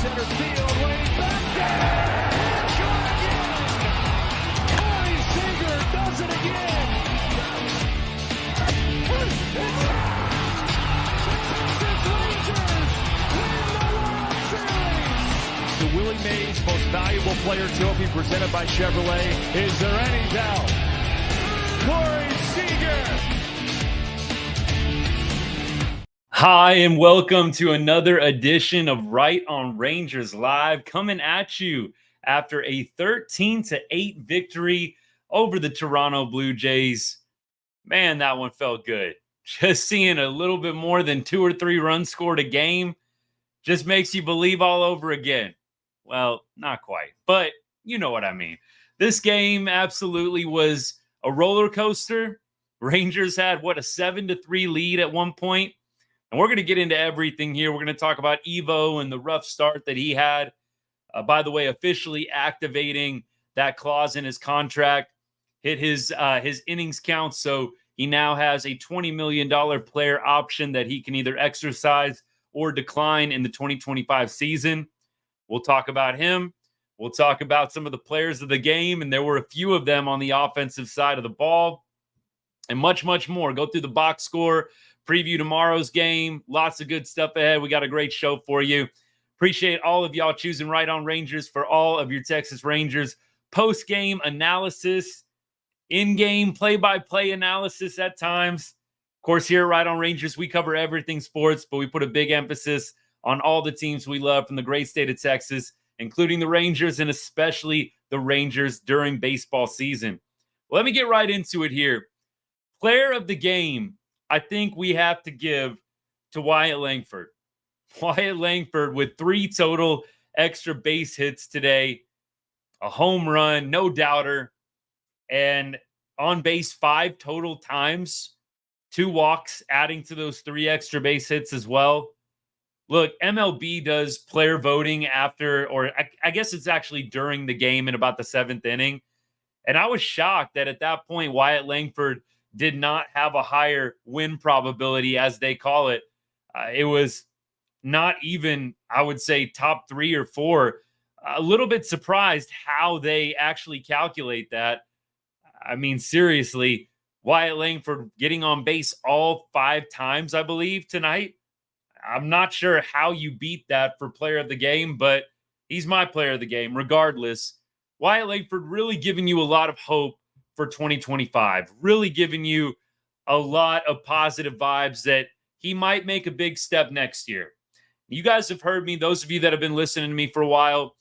center field, way back there. Corey Seager does it again. It's the Willie Mays Most Valuable Player Trophy presented by Chevrolet. Is there any doubt? Corey Seager. Hi, and welcome to another edition of Right on Rangers Live, coming at you after a 13-8 victory over the Toronto Blue Jays. Man, that one felt good. Just seeing a little bit more than 2 or 3 runs scored a game just makes you believe all over again. Well, not quite, but you know what I mean. This game absolutely was a roller coaster. Rangers had, a 7-3 lead at one point. And we're going to get into everything here. We're going to talk about Evo and the rough start that he had. By the way, officially activating that clause in his contract, hit his innings count. So he now has a $20 million player option that he can either exercise or decline in the 2025 season. We'll talk about him. We'll talk about some of the players of the game. And there were a few of them on the offensive side of the ball. And much, much more. Go through the box score. Preview tomorrow's game. Lots of good stuff ahead. We got a great show for you. Appreciate all of y'all choosing Right on Rangers for all of your Texas Rangers post-game analysis, in-game play-by-play analysis at times. Of course, here at Right on Rangers, we cover everything sports, but we put a big emphasis on all the teams we love from the great state of Texas, including the Rangers and especially the Rangers during baseball season. Well, let me get right into it here. Player of the game, I think we have to give to Wyatt Langford. Wyatt Langford with 3 total extra base hits today, a home run, no doubter, and on base 5 total times, 2 walks, adding to those 3 extra base hits as well. Look, MLB does player voting after, or I guess it's actually during the game in about the 7th inning. And I was shocked that at that point, Wyatt Langford did not have a higher win probability, as they call it. It was not even, I would say, top 3 or 4. A little bit surprised how they actually calculate that. I mean, seriously, Wyatt Langford getting on base all 5 times, I believe, tonight. I'm not sure how you beat that for player of the game, but he's my player of the game regardless. Wyatt Langford really giving you a lot of hope for 2025, really giving you a lot of positive vibes that he might make a big step next year. You guys have heard me, those of you that have been listening to me for a while,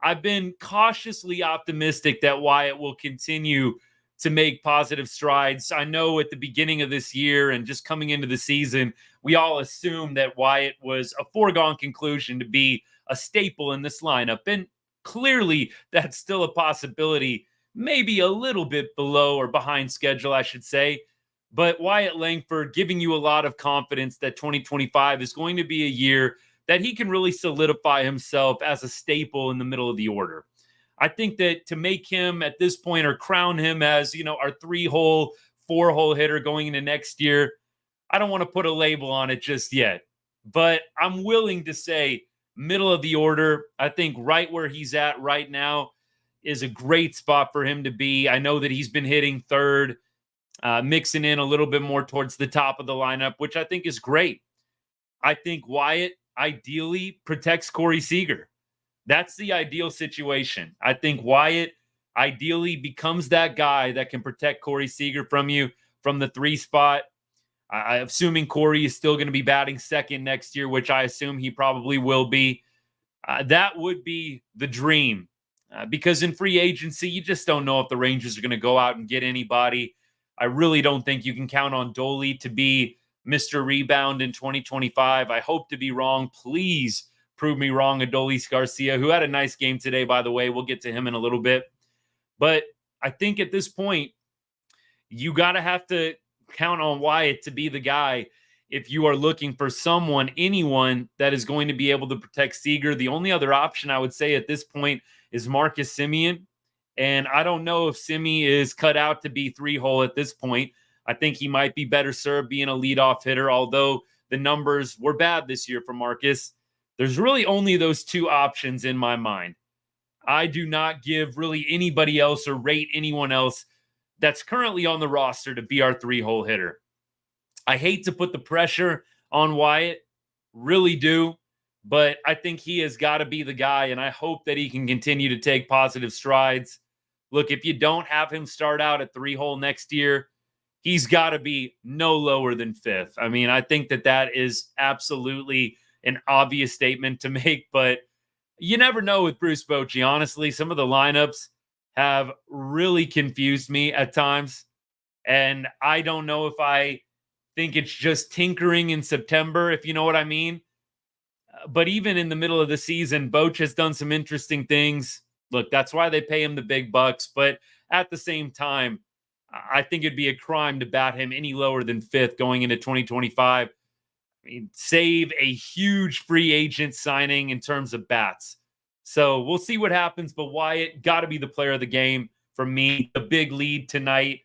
I've been cautiously optimistic that Wyatt will continue to make positive strides. I know at the beginning of this year and just coming into the season, we all assumed that Wyatt was a foregone conclusion to be a staple in this lineup. And clearly that's still a possibility, maybe a little bit below or behind schedule, I should say. But Wyatt Langford giving you a lot of confidence that 2025 is going to be a year that he can really solidify himself as a staple in the middle of the order. I think that to make him at this point or crown him as, our 3-hole, 4-hole hitter going into next year, I don't want to put a label on it just yet. But I'm willing to say middle of the order. I think right where he's at right now is a great spot for him to be. I know that he's been hitting third, mixing in a little bit more towards the top of the lineup, which I think is great. I think Wyatt ideally protects Corey Seager. That's the ideal situation. I think Wyatt ideally becomes that guy that can protect Corey Seager from you from the 3 spot. I'm assuming Corey is still going to be batting second next year, which I assume he probably will be. That would be the dream. Because in free agency, you just don't know if the Rangers are going to go out and get anybody. I really don't think you can count on Dolly to be Mr. Rebound in 2025. I hope to be wrong. Please prove me wrong, Adolis Garcia, who had a nice game today, by the way. We'll get to him in a little bit. But I think at this point, you got to have to count on Wyatt to be the guy if you are looking for someone, anyone that is going to be able to protect Seager. The only other option I would say at this point is Marcus Semien. And I don't know if Simi is cut out to be 3-hole at this point. I think he might be better served being a leadoff hitter, although the numbers were bad this year for Marcus. There's really only those two options in my mind. I do not give really anybody else or rate anyone else that's currently on the roster to be our 3-hole hitter. I hate to put the pressure on Wyatt, really do, but I think he has got to be the guy, and I hope that he can continue to take positive strides. Look, if you don't have him start out at 3-hole next year, he's got to be no lower than 5th. I mean, I think that is absolutely an obvious statement to make, but you never know with Bruce Bochy. Honestly, some of the lineups have really confused me at times, and I don't know if I think it's just tinkering in September, if you know what I mean. But even in the middle of the season, Boch has done some interesting things. Look, that's why they pay him the big bucks. But at the same time, I think it'd be a crime to bat him any lower than 5th going into 2025. I mean, save a huge free agent signing in terms of bats. So we'll see what happens. But Wyatt got to be the player of the game for me. The big lead tonight.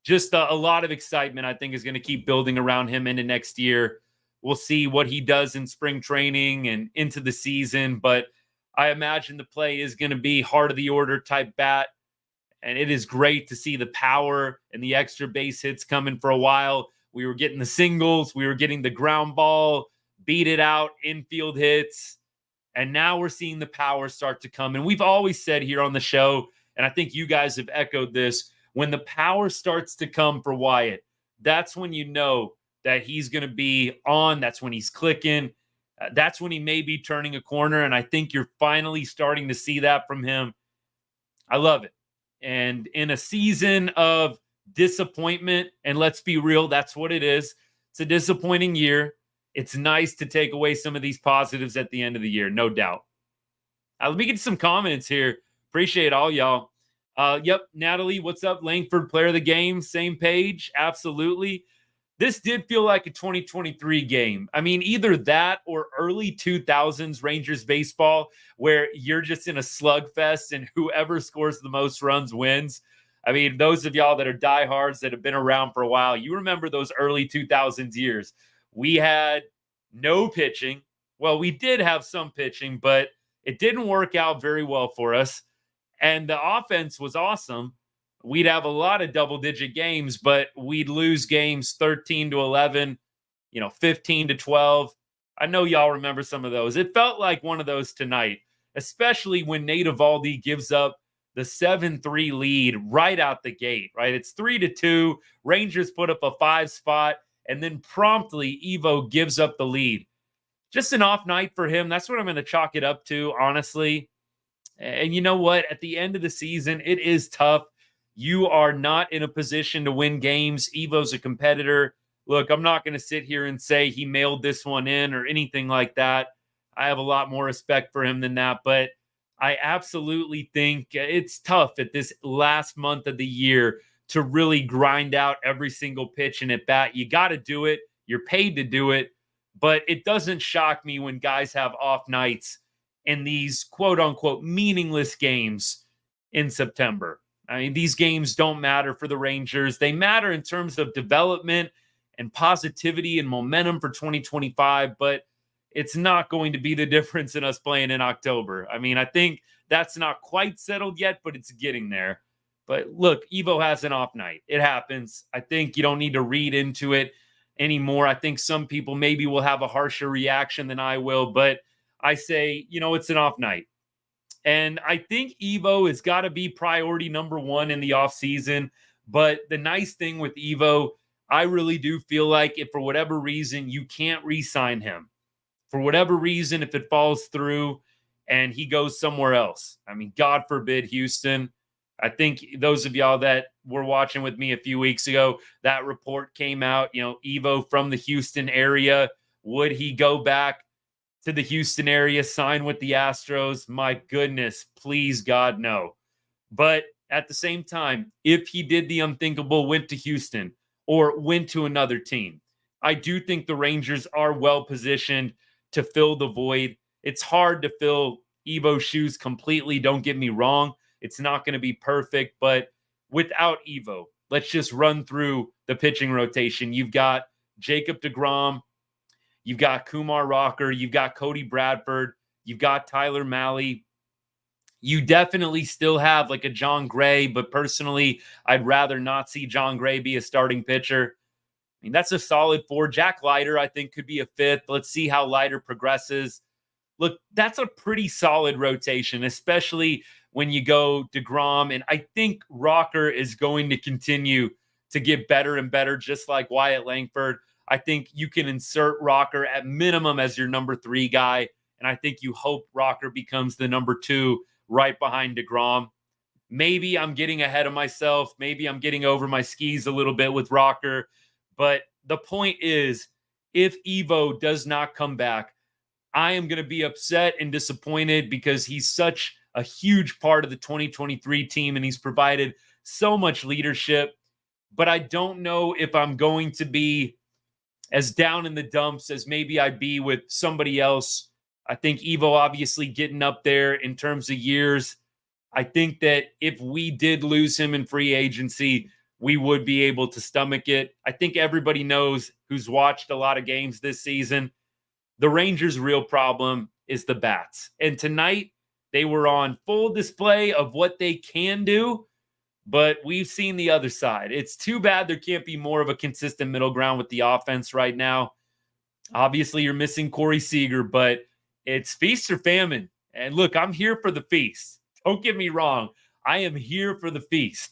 Just a lot of excitement, I think, is going to keep building around him into next year. We'll see what he does in spring training and into the season. But I imagine the play is going to be heart of the order type bat. And it is great to see the power and the extra base hits coming for a while. We were getting the singles. We were getting the ground ball, beat it out, infield hits. And now we're seeing the power start to come. And we've always said here on the show, and I think you guys have echoed this, when the power starts to come for Wyatt, that's when you know that he's going to be on. That's when he's clicking. That's when he may be turning a corner. And I think you're finally starting to see that from him. I love it. And in a season of disappointment, and let's be real, that's what it is. It's a disappointing year. It's nice to take away some of these positives at the end of the year, no doubt. Let me get some comments here. Appreciate all y'all. Yep, Natalie, what's up? Langford, player of the game, same page. Absolutely. This did feel like a 2023 game. I mean, either that or early 2000s Rangers baseball, where you're just in a slugfest and whoever scores the most runs wins. I mean, those of y'all that are diehards that have been around for a while, you remember those early 2000s years. We had no pitching. Well, we did have some pitching, but it didn't work out very well for us. And the offense was awesome. We'd have a lot of double-digit games, but we'd lose games 13-11, 15-12. I know y'all remember some of those. It felt like one of those tonight, especially when Nate Eovaldi gives up the 7-3 lead right out the gate, right? It's 3-2. Rangers put up a 5 spot, and then promptly Evo gives up the lead. Just an off night for him. That's what I'm going to chalk it up to, honestly. And you know what? At the end of the season, it is tough. You are not in a position to win games. Evo's a competitor. Look, I'm not going to sit here and say he mailed this one in or anything like that. I have a lot more respect for him than that. But I absolutely think it's tough at this last month of the year to really grind out every single pitch and at bat. You got to do it. You're paid to do it. But it doesn't shock me when guys have off nights in these quote-unquote meaningless games in September. I mean, these games don't matter for the Rangers. They matter in terms of development and positivity and momentum for 2025, but it's not going to be the difference in us playing in October. I mean, I think that's not quite settled yet, but it's getting there. But look, Evo has an off night. It happens. I think you don't need to read into it anymore. I think some people maybe will have a harsher reaction than I will, but I say, it's an off night. And I think Evo has got to be priority number one in the offseason. But the nice thing with Evo, I really do feel like if for whatever reason you can't re-sign him, for whatever reason, if it falls through and he goes somewhere else, I mean, God forbid, Houston. I think those of y'all that were watching with me a few weeks ago, that report came out, Evo from the Houston area. Would he go back to the Houston area, sign with the Astros? My goodness, please, God, no. But at the same time, if he did the unthinkable, went to Houston or went to another team, I do think the Rangers are well positioned to fill the void. It's hard to fill Evo's shoes completely. Don't get me wrong. It's not going to be perfect, but without Evo, let's just run through the pitching rotation. You've got Jacob deGrom. You've got Kumar Rocker. You've got Cody Bradford. You've got Tyler Malley. You definitely still have like a John Gray, but personally, I'd rather not see John Gray be a starting pitcher. I mean, that's a solid 4. Jack Leiter, I think, could be a 5th. Let's see how Leiter progresses. Look, that's a pretty solid rotation, especially when you go DeGrom. And I think Rocker is going to continue to get better and better, just like Wyatt Langford. I think you can insert Rocker at minimum as your number 3 guy. And I think you hope Rocker becomes the number 2 right behind DeGrom. Maybe I'm getting ahead of myself. Maybe I'm getting over my skis a little bit with Rocker. But the point is, if Evo does not come back, I am going to be upset and disappointed because he's such a huge part of the 2023 team and he's provided so much leadership. But I don't know if I'm going to be as down in the dumps as maybe I'd be with somebody else. I think Evo obviously getting up there in terms of years. I think that if we did lose him in free agency, we would be able to stomach it. I think everybody knows who's watched a lot of games this season. The Rangers' real problem is the bats. And tonight, they were on full display of what they can do, but we've seen the other side. It's too bad there can't be more of a consistent middle ground with the offense right now. Obviously, you're missing Corey Seager, but it's feast or famine. And look, I'm here for the feast. Don't get me wrong. I am here for the feast.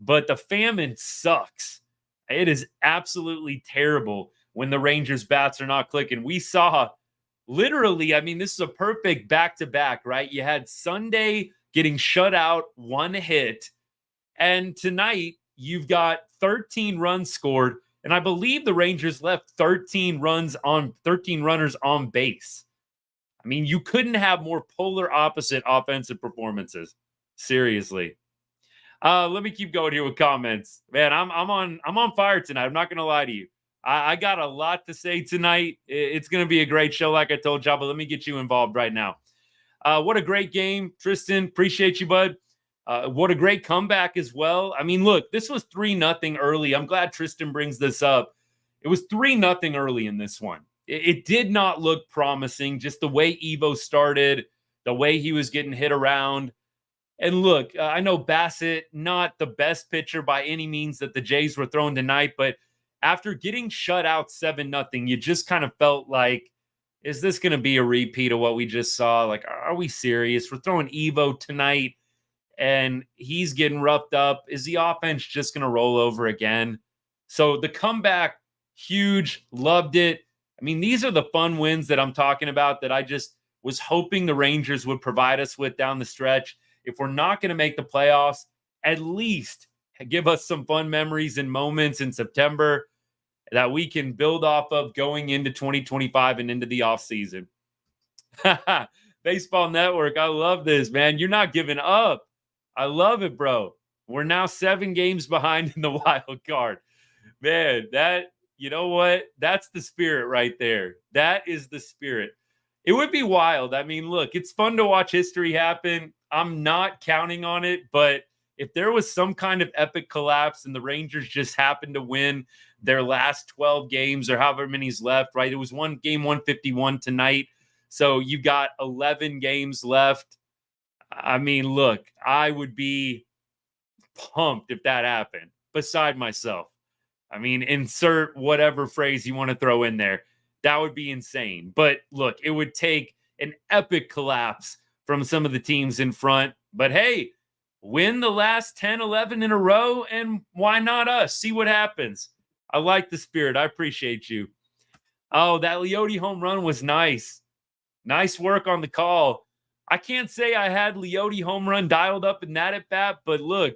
But the famine sucks. It is absolutely terrible when the Rangers bats are not clicking. We saw literally, I mean, this is a perfect back-to-back, right? You had Sunday getting shut out, 1 hit. And tonight, you've got 13 runs scored. And I believe the Rangers left 13 runners on base. I mean, you couldn't have more polar opposite offensive performances. Seriously. Let me keep going here with comments. Man, I'm on fire tonight. I'm not going to lie to you. I got a lot to say tonight. It's going to be a great show, like I told y'all, but let me get you involved right now. What a great game, Tristan. Appreciate you, bud. What a great comeback as well. I mean, look, this was 3-0 early. I'm glad Tristan brings this up. It was 3-0 early in this one. It did not look promising, just the way Evo started, the way he was getting hit around. And look, I know Bassett, not the best pitcher by any means that the Jays were throwing tonight, but after getting shut out 7-0, you just kind of felt like, is this going to be a repeat of what we just saw? Like, are we serious? We're throwing Evo tonight, and he's getting roughed up. Is the offense just going to roll over again? So the comeback, huge, loved it. I mean, these are the fun wins that I'm talking about that I just was hoping the Rangers would provide us with down the stretch. If we're not going to make the playoffs, at least give us some fun memories and moments in September that we can build off of going into 2025 and into the offseason. Baseball Network, I love this, man. You're not giving up. I love it, bro. We're now 7 games behind in the wild card. Man, you know what? That's the spirit right there. That is the spirit. It would be wild. I mean, look, it's fun to watch history happen. I'm not counting on it, but if there was some kind of epic collapse and the Rangers just happened to win their last 12 games or however many's left, right? It was game 151 tonight. So you got 11 games left. I mean, look, I would be pumped if that happened, beside myself. I mean, insert whatever phrase you want to throw in there. That would be insane. But look, it would take an epic collapse from some of the teams in front. But hey, win the last 10, 11 in a row, and why not us? See what happens. I like the spirit. I appreciate you. Oh, that Leote home run was nice. Nice work on the call. I can't say I had Leote home run dialed up in that at bat, but look,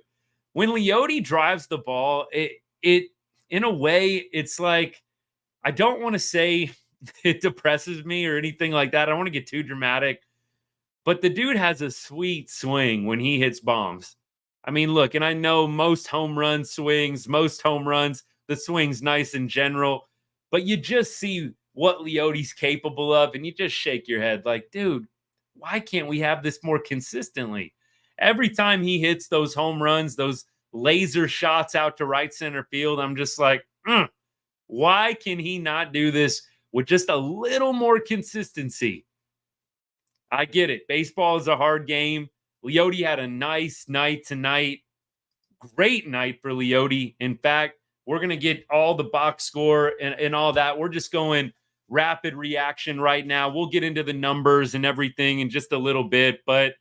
when Leote drives the ball, it in a way, it's like, I don't want to say it depresses me or anything like that. I don't want to get too dramatic, but the dude has a sweet swing when he hits bombs. I mean, look, and I know most home run swings, the swing's nice in general, but you just see what Leote's capable of, and you just shake your head like, dude, why can't we have this more consistently? Every time he hits those home runs, those laser shots out to right center field, I'm just like, why can he not do this with just a little more consistency. I get it. Baseball is a hard game. Leote had a nice night tonight. Great night for Leote. In fact, we're going to get all the box score and all that. We're just going rapid reaction right now. We'll get into the numbers and everything in just a little bit, but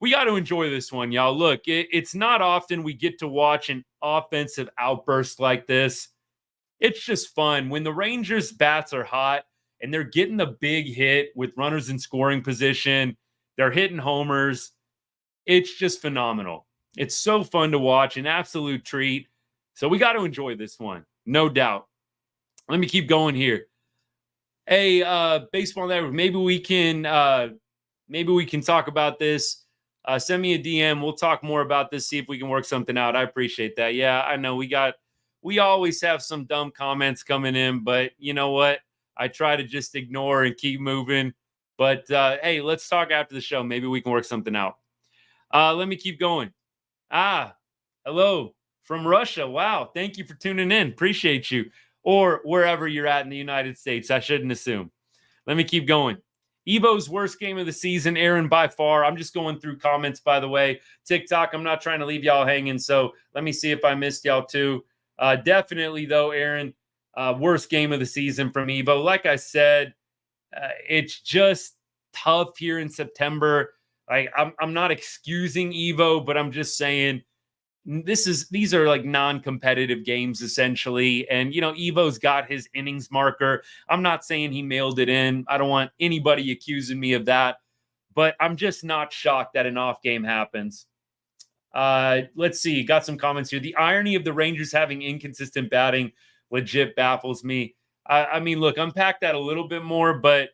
we got to enjoy this one, y'all. Look, it's not often we get to watch an offensive outburst like this. It's just fun. When the Rangers' bats are hot and they're getting the big hit with runners in scoring position, they're hitting homers. It's just phenomenal. It's so fun to watch, an absolute treat. So we got to enjoy this one, no doubt. Let me keep going here. Hey, Baseball Network, maybe we can talk about this. Send me a DM. We'll talk more about this, see if we can work something out. I appreciate that. Yeah, I know we always have some dumb comments coming in, but you know what? I try to just ignore and keep moving. But hey, let's talk after the show. Maybe we can work something out. Let me keep going. Hello from Russia. Wow. Thank you for tuning in. Appreciate you. Or wherever you're at in the United States. I shouldn't assume. Let me keep going. Evo's worst game of the season, Aaron, by far. I'm just going through comments, by the way. TikTok, I'm not trying to leave y'all hanging, so let me see if I missed y'all too. Definitely, though, Aaron, worst game of the season from Evo. Like I said, it's just tough here in September. I'm not excusing Evo, but I'm just saying these are like non-competitive games essentially. And, you know, Evo's got his innings marker. I'm not saying he mailed it in. I don't want anybody accusing me of that, but I'm just not shocked that an off game happens. Let's see. Got some comments here. The irony of the Rangers having inconsistent batting legit baffles me. I mean, look, unpack that a little bit more, but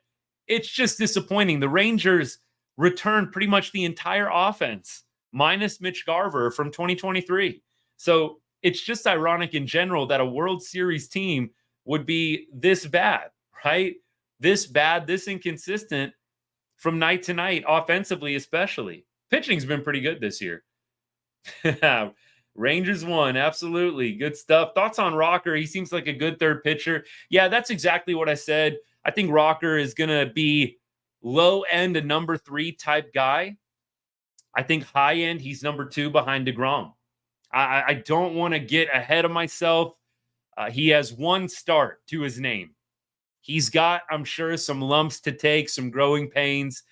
it's just disappointing. The Rangers returned pretty much the entire offense, minus Mitch Garver from 2023. So it's just ironic in general that a World Series team would be this bad, right? This bad, this inconsistent from night to night, offensively especially. Pitching's been pretty good this year. Rangers won, absolutely. Good stuff. Thoughts on Rocker? He seems like a good third pitcher. Yeah, that's exactly what I said. I think Rocker is going to be low end, a number 3 type guy. I think high end, he's number 2 behind DeGrom. I don't want to get ahead of myself. He has one start to his name. He's got, I'm sure, some lumps to take, some growing pains,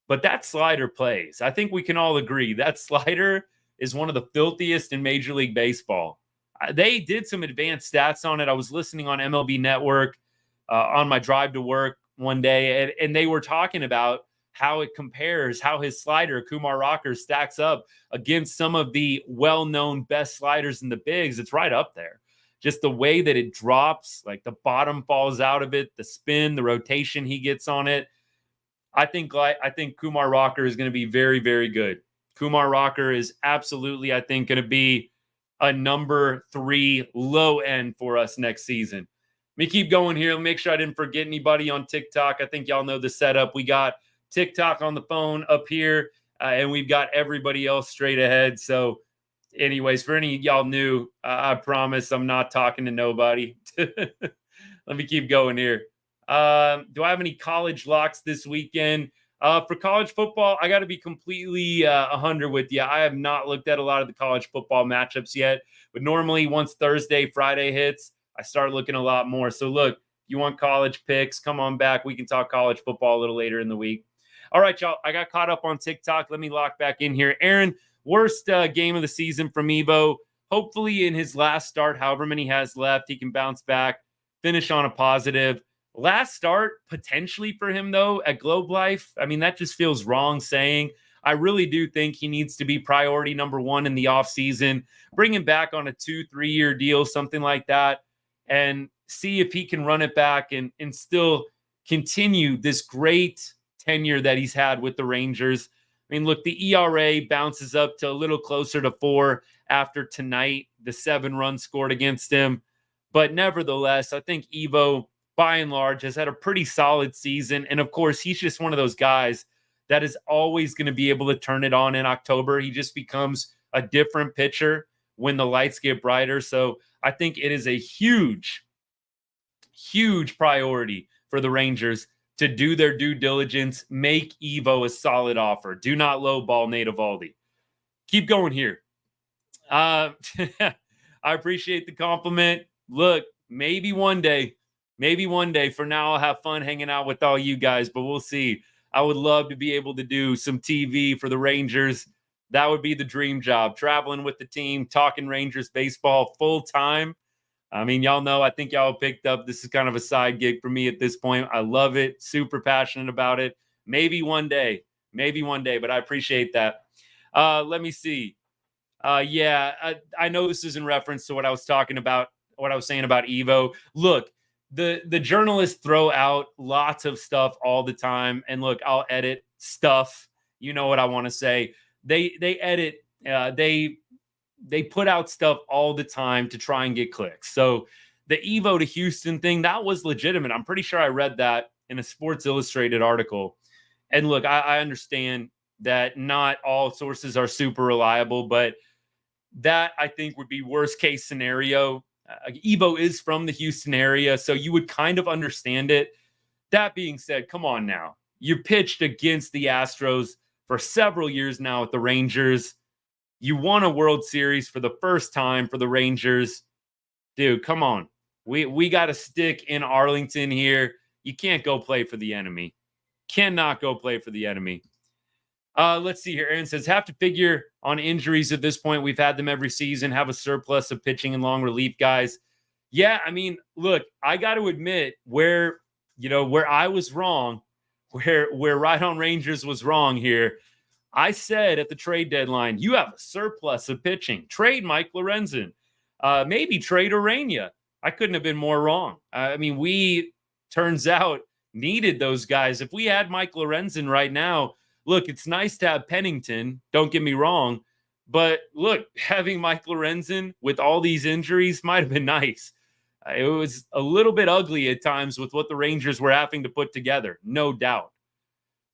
but that slider plays. I think we can all agree that slider is one of the filthiest in Major League Baseball. They did some advanced stats on it. I was listening on MLB Network on my drive to work one day, and they were talking about how it compares, how his slider, Kumar Rocker, stacks up against some of the well-known best sliders in the bigs. It's right up there. Just the way that it drops, like the bottom falls out of it, the spin, the rotation he gets on it. I think Kumar Rocker is going to be very, very good. Kumar Rocker is absolutely, I think, going to be a number 3 low end for us next season. Let me keep going here. Let me make sure I didn't forget anybody on TikTok. I think y'all know the setup. We got TikTok on the phone up here, and we've got everybody else straight ahead. So anyways, for any of y'all new, I promise I'm not talking to nobody. Let me keep going here. Do I have any college locks this weekend? For college football, I got to be completely 100 with you. I have not looked at a lot of the college football matchups yet, but normally once Thursday, Friday hits, I start looking a lot more. So look, you want college picks, come on back. We can talk college football a little later in the week. All right, y'all, I got caught up on TikTok. Let me lock back in here. Aaron, worst game of the season from Evo. Hopefully in his last start, however many he has left, he can bounce back, finish on a positive. Last start, potentially for him, though, at Globe Life. I mean, that just feels wrong saying. I really do think he needs to be priority number 1 in the offseason. Bring him back on a 2-3 year deal, something like that, and see if he can run it back and still continue this great tenure that he's had with the Rangers. I mean, look, the ERA bounces up to a little closer to 4 after tonight, the 7 runs scored against him. But nevertheless, I think Evo, by and large, has had a pretty solid season. And of course, he's just one of those guys that is always going to be able to turn it on in October. He just becomes a different pitcher when the lights get brighter. So I think it is a huge, huge priority for the Rangers to do their due diligence, make Evo a solid offer. Do not lowball Nate Eovaldi. Keep going here. I appreciate the compliment. Look, maybe one day. For now, I'll have fun hanging out with all you guys, but we'll see. I would love to be able to do some TV for the Rangers. That would be the dream job. Traveling with the team, talking Rangers baseball full time. I mean, y'all know, I think y'all picked up, this is kind of a side gig for me at this point. I love it. Super passionate about it. Maybe one day, but I appreciate that. Let me see. I know this is in reference to what I was saying about Evo. Look, the journalists throw out lots of stuff all the time. And look, I'll edit stuff. You know what I want to say. They edit, they put out stuff all the time to try and get clicks. So the Evo to Houston thing, that was legitimate. I'm pretty sure I read that in a Sports Illustrated article. And look, I understand that not all sources are super reliable, but that I think would be worst case scenario. Evo is from the Houston area, so you would kind of understand it. That being said, come on now. You pitched against the Astros for several years now with the Rangers. You won a World Series for the first time for the Rangers. Dude, come on. We got to stick in Arlington here. You can't go play for the enemy. Cannot go play for the enemy. Let's see here. Aaron says, have to figure on injuries at this point. We've had them every season, have a surplus of pitching and long relief guys. Yeah, I mean, look, I got to admit where I was wrong, where Right on Rangers was wrong here. I said at the trade deadline, you have a surplus of pitching. Trade Mike Lorenzen. Maybe trade Urania. I couldn't have been more wrong. I mean, we, turns out, needed those guys. If we had Mike Lorenzen right now, look, it's nice to have Pennington. Don't get me wrong. But look, having Mike Lorenzen with all these injuries might have been nice. It was a little bit ugly at times with what the Rangers were having to put together, no doubt.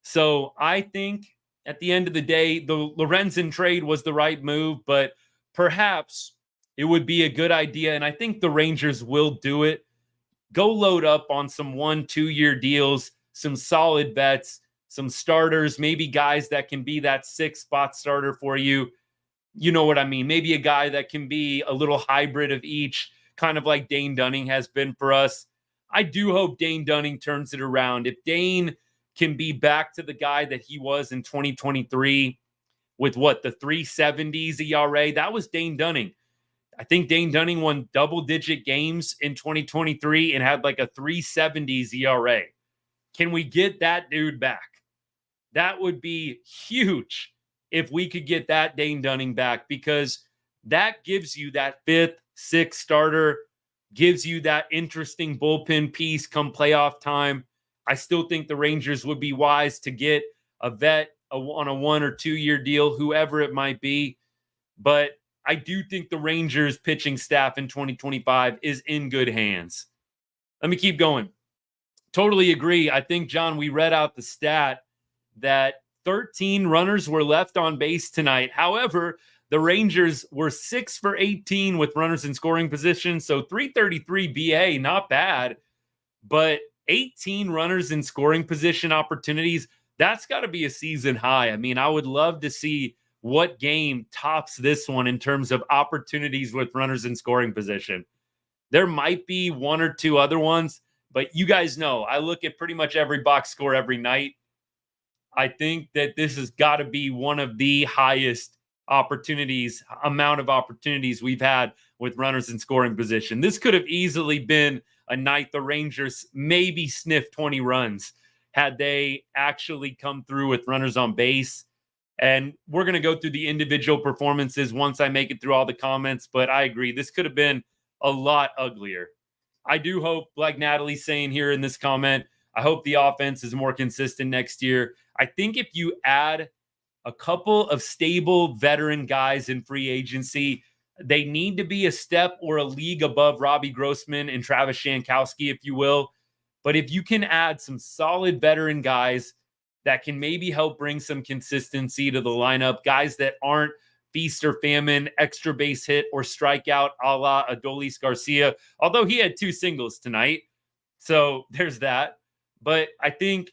So I think at the end of the day, the Lorenzen trade was the right move, but perhaps it would be a good idea, and I think the Rangers will do it. Go load up on some 1-2 year deals, some solid vets, some starters, maybe guys that can be that 6-spot starter for you. You know what I mean? Maybe a guy that can be a little hybrid of each, kind of like Dane Dunning has been for us. I do hope Dane Dunning turns it around. If Dane can be back to the guy that he was in 2023 with the 370s ERA, that was Dane Dunning. I think Dane Dunning won double-digit games in 2023 and had like a 370s ERA. Can we get that dude back? That would be huge if we could get that Dane Dunning back, because that gives you that 5th, 6th starter, gives you that interesting bullpen piece come playoff time. I still think the Rangers would be wise to get a vet on a 1 or 2 year deal, whoever it might be. But I do think the Rangers pitching staff in 2025 is in good hands. Let me keep going. Totally agree. I think, John, we read out the stat that 13 runners were left on base tonight. However, the Rangers were 6 for 18 with runners in scoring position. So 333 BA, not bad. But 18 runners in scoring position opportunities, that's got to be a season high. I mean, I would love to see what game tops this one in terms of opportunities with runners in scoring position. There might be 1 or 2 other ones, but you guys know I look at pretty much every box score every night. I think that this has got to be one of the highest amount of opportunities we've had with runners in scoring position. This could have easily been a night the Rangers maybe sniffed 20 runs had they actually come through with runners on base. And we're going to go through the individual performances once I make it through all the comments, but I agree. This could have been a lot uglier. I do hope, like Natalie's saying here in this comment, I hope the offense is more consistent next year. I think if you add a couple of stable veteran guys in free agency, they need to be a step or a league above Robbie Grossman and Travis Shankowski, if you will. But if you can add some solid veteran guys that can maybe help bring some consistency to the lineup, guys that aren't feast or famine, extra base hit or strikeout a la Adolis Garcia, although he had 2 singles tonight. So there's that. But I think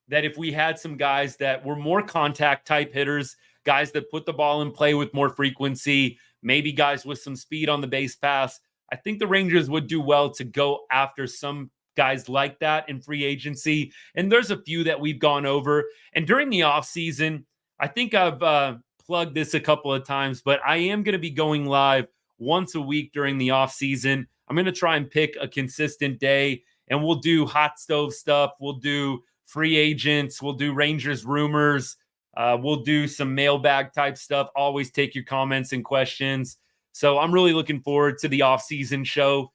that if we had some guys that were more contact type hitters, guys that put the ball in play with more frequency, maybe guys with some speed on the base pass, I think the Rangers would do well to go after some guys like that in free agency. And there's a few that we've gone over. And during the offseason, I think I've plugged this a couple of times, but I am going to be going live once a week during the offseason. I'm going to try and pick a consistent day, and we'll do hot stove stuff. We'll do free agents. We'll do Rangers rumors. We'll do some mailbag type stuff. Always take your comments and questions. So I'm really looking forward to the off-season show.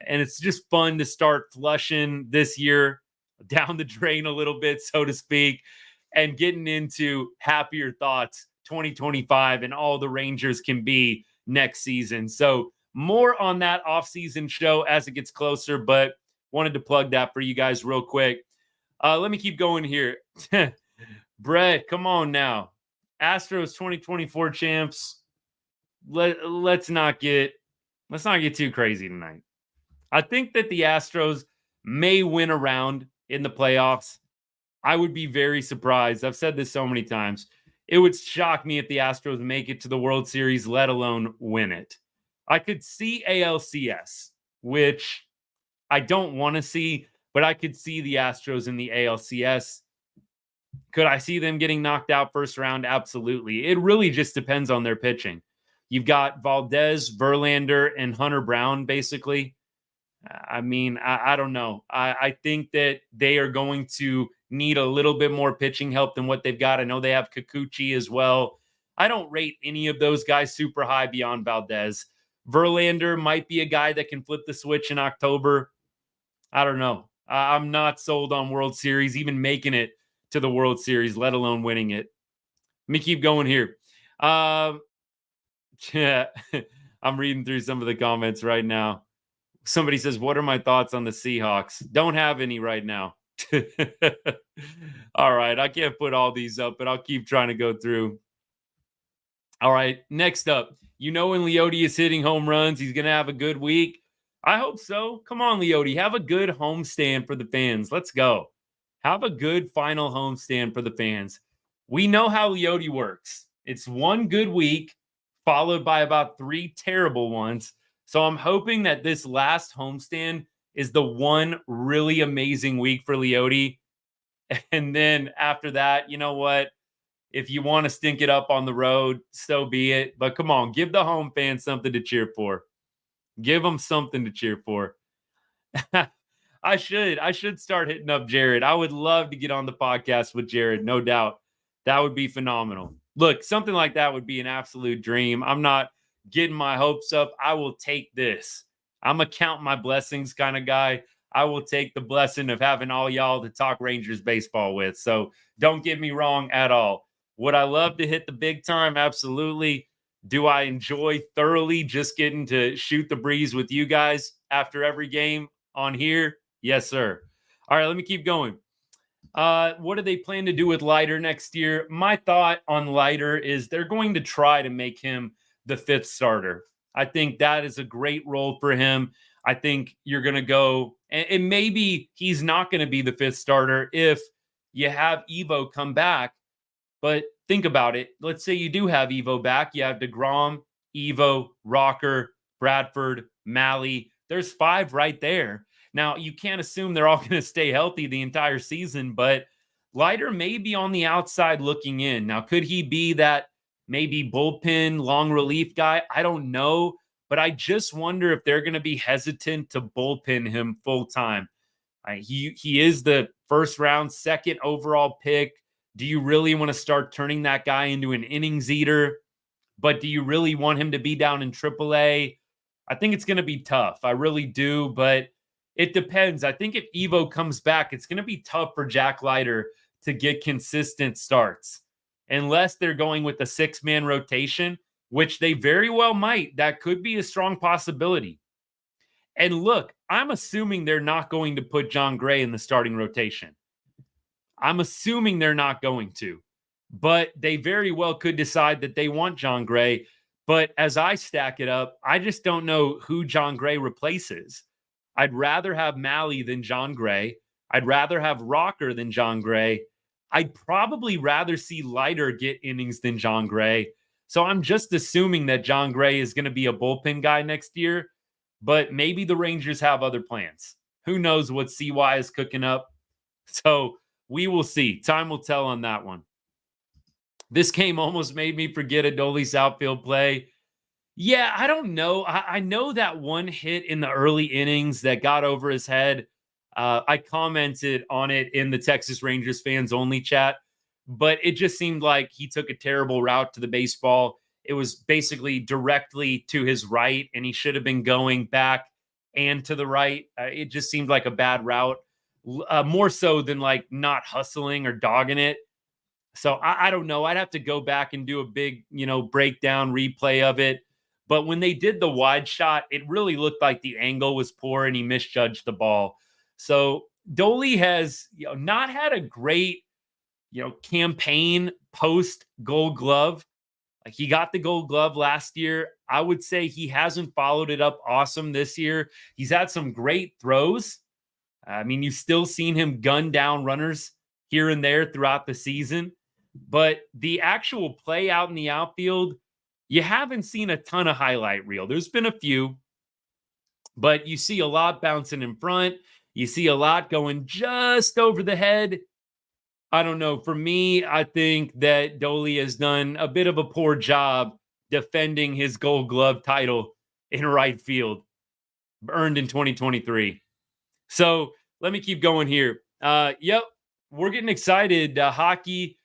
And it's just fun to start flushing this year down the drain a little bit, so to speak, and getting into happier thoughts 2025 and all the Rangers can be next season. So more on that off-season show as it gets closer, but wanted to plug that for you guys real quick. Let me keep going here. Brett, come on now. Astros 2024 champs. Let's not get too crazy tonight. I think that the Astros may win a round in the playoffs. I would be very surprised. I've said this so many times. It would shock me if the Astros make it to the World Series, let alone win it. I could see ALCS, which I don't want to see, but I could see the Astros in the ALCS. Could I see them getting knocked out first round? Absolutely. It really just depends on their pitching. You've got Valdez, Verlander, and Hunter Brown, basically. I mean, I don't know. I think that they are going to need a little bit more pitching help than what they've got. I know they have Kikuchi as well. I don't rate any of those guys super high beyond Valdez. Verlander might be a guy that can flip the switch in October. I don't know. I'm not sold on World Series, even making it to the World Series, let alone winning it. Let me keep going here. Yeah, I'm reading through some of the comments right now. Somebody says, what are my thoughts on the Seahawks? Don't have any right now. All right. I can't put all these up, but I'll keep trying to go through. All right. Next up, when Leote is hitting home runs, he's going to have a good week. I hope so. Come on, Leote. Have a good homestand for the fans. Let's go. Have a good final homestand for the fans. We know how Leote works. It's one good week followed by about 3 terrible ones. So I'm hoping that this last homestand is the one really amazing week for Leote. And then after that, you know what? If you want to stink it up on the road, so be it. But come on, give the home fans something to cheer for. Give them something to cheer for. I should start hitting up Jared. I would love to get on the podcast with Jared, no doubt. That would be phenomenal. Look, something like that would be an absolute dream. I'm not getting my hopes up. I will take this. I'm a count my blessings kind of guy. I will take the blessing of having all y'all to talk Rangers baseball with. So don't get me wrong at all. Would I love to hit the big time? Absolutely. Do I enjoy thoroughly just getting to shoot the breeze with you guys after every game on here? Yes, sir. All right, let me keep going. What do they plan to do with Leiter next year? My thought on Leiter is they're going to try to make him the 5th starter. I think that is a great role for him. I think you're going to go, and maybe he's not going to be the 5th starter if you have Evo come back. But think about it. Let's say you do have Evo back. You have DeGrom, Evo, Rocker, Bradford, Malley. There's 5 right there. Now, you can't assume they're all going to stay healthy the entire season, but Leiter may be on the outside looking in. Now, could he be that maybe bullpen, long relief guy? I don't know, but I just wonder if they're going to be hesitant to bullpen him full time. He is the first round, 2nd overall pick. Do you really want to start turning that guy into an innings eater? But do you really want him to be down in AAA? I think it's going to be tough. I really do, but it depends. I think if Evo comes back, it's going to be tough for Jack Leiter to get consistent starts. Unless they're going with a 6-man rotation, which they very well might. That could be a strong possibility. And look, I'm assuming they're not going to put John Gray in the starting rotation. I'm assuming they're not going to. But they very well could decide that they want John Gray. But as I stack it up, I just don't know who John Gray replaces. I'd rather have Malley than John Gray. I'd rather have Rocker than John Gray. I'd probably rather see Leiter get innings than John Gray. So I'm just assuming that John Gray is going to be a bullpen guy next year, but maybe the Rangers have other plans. Who knows what CY is cooking up? So we will see. Time will tell on that one. This game almost made me forget Adolis' outfield play. Yeah, I don't know. I know that one hit in the early innings that got over his head. I commented on it in the Texas Rangers fans only chat, but it just seemed like he took a terrible route to the baseball. It was basically directly to his right, and he should have been going back and to the right. It just seemed like a bad route, more so than like not hustling or dogging it. So I don't know. I'd have to go back and do a big, breakdown replay of it. But when they did the wide shot, it really looked like the angle was poor and he misjudged the ball. So Dolly has not had a great, campaign post Gold Glove. Like he got the Gold Glove last year. I would say he hasn't followed it up awesome this year. He's had some great throws. I mean, you've still seen him gun down runners here and there throughout the season. But the actual play out in the outfield, you haven't seen a ton of highlight reel. There's been a few, but you see a lot bouncing in front. You see a lot going just over the head. I don't know. For me, I think that Dolly has done a bit of a poor job defending his Gold Glove title in right field, earned in 2023. So let me keep going here. Yep, we're getting excited. Hockey,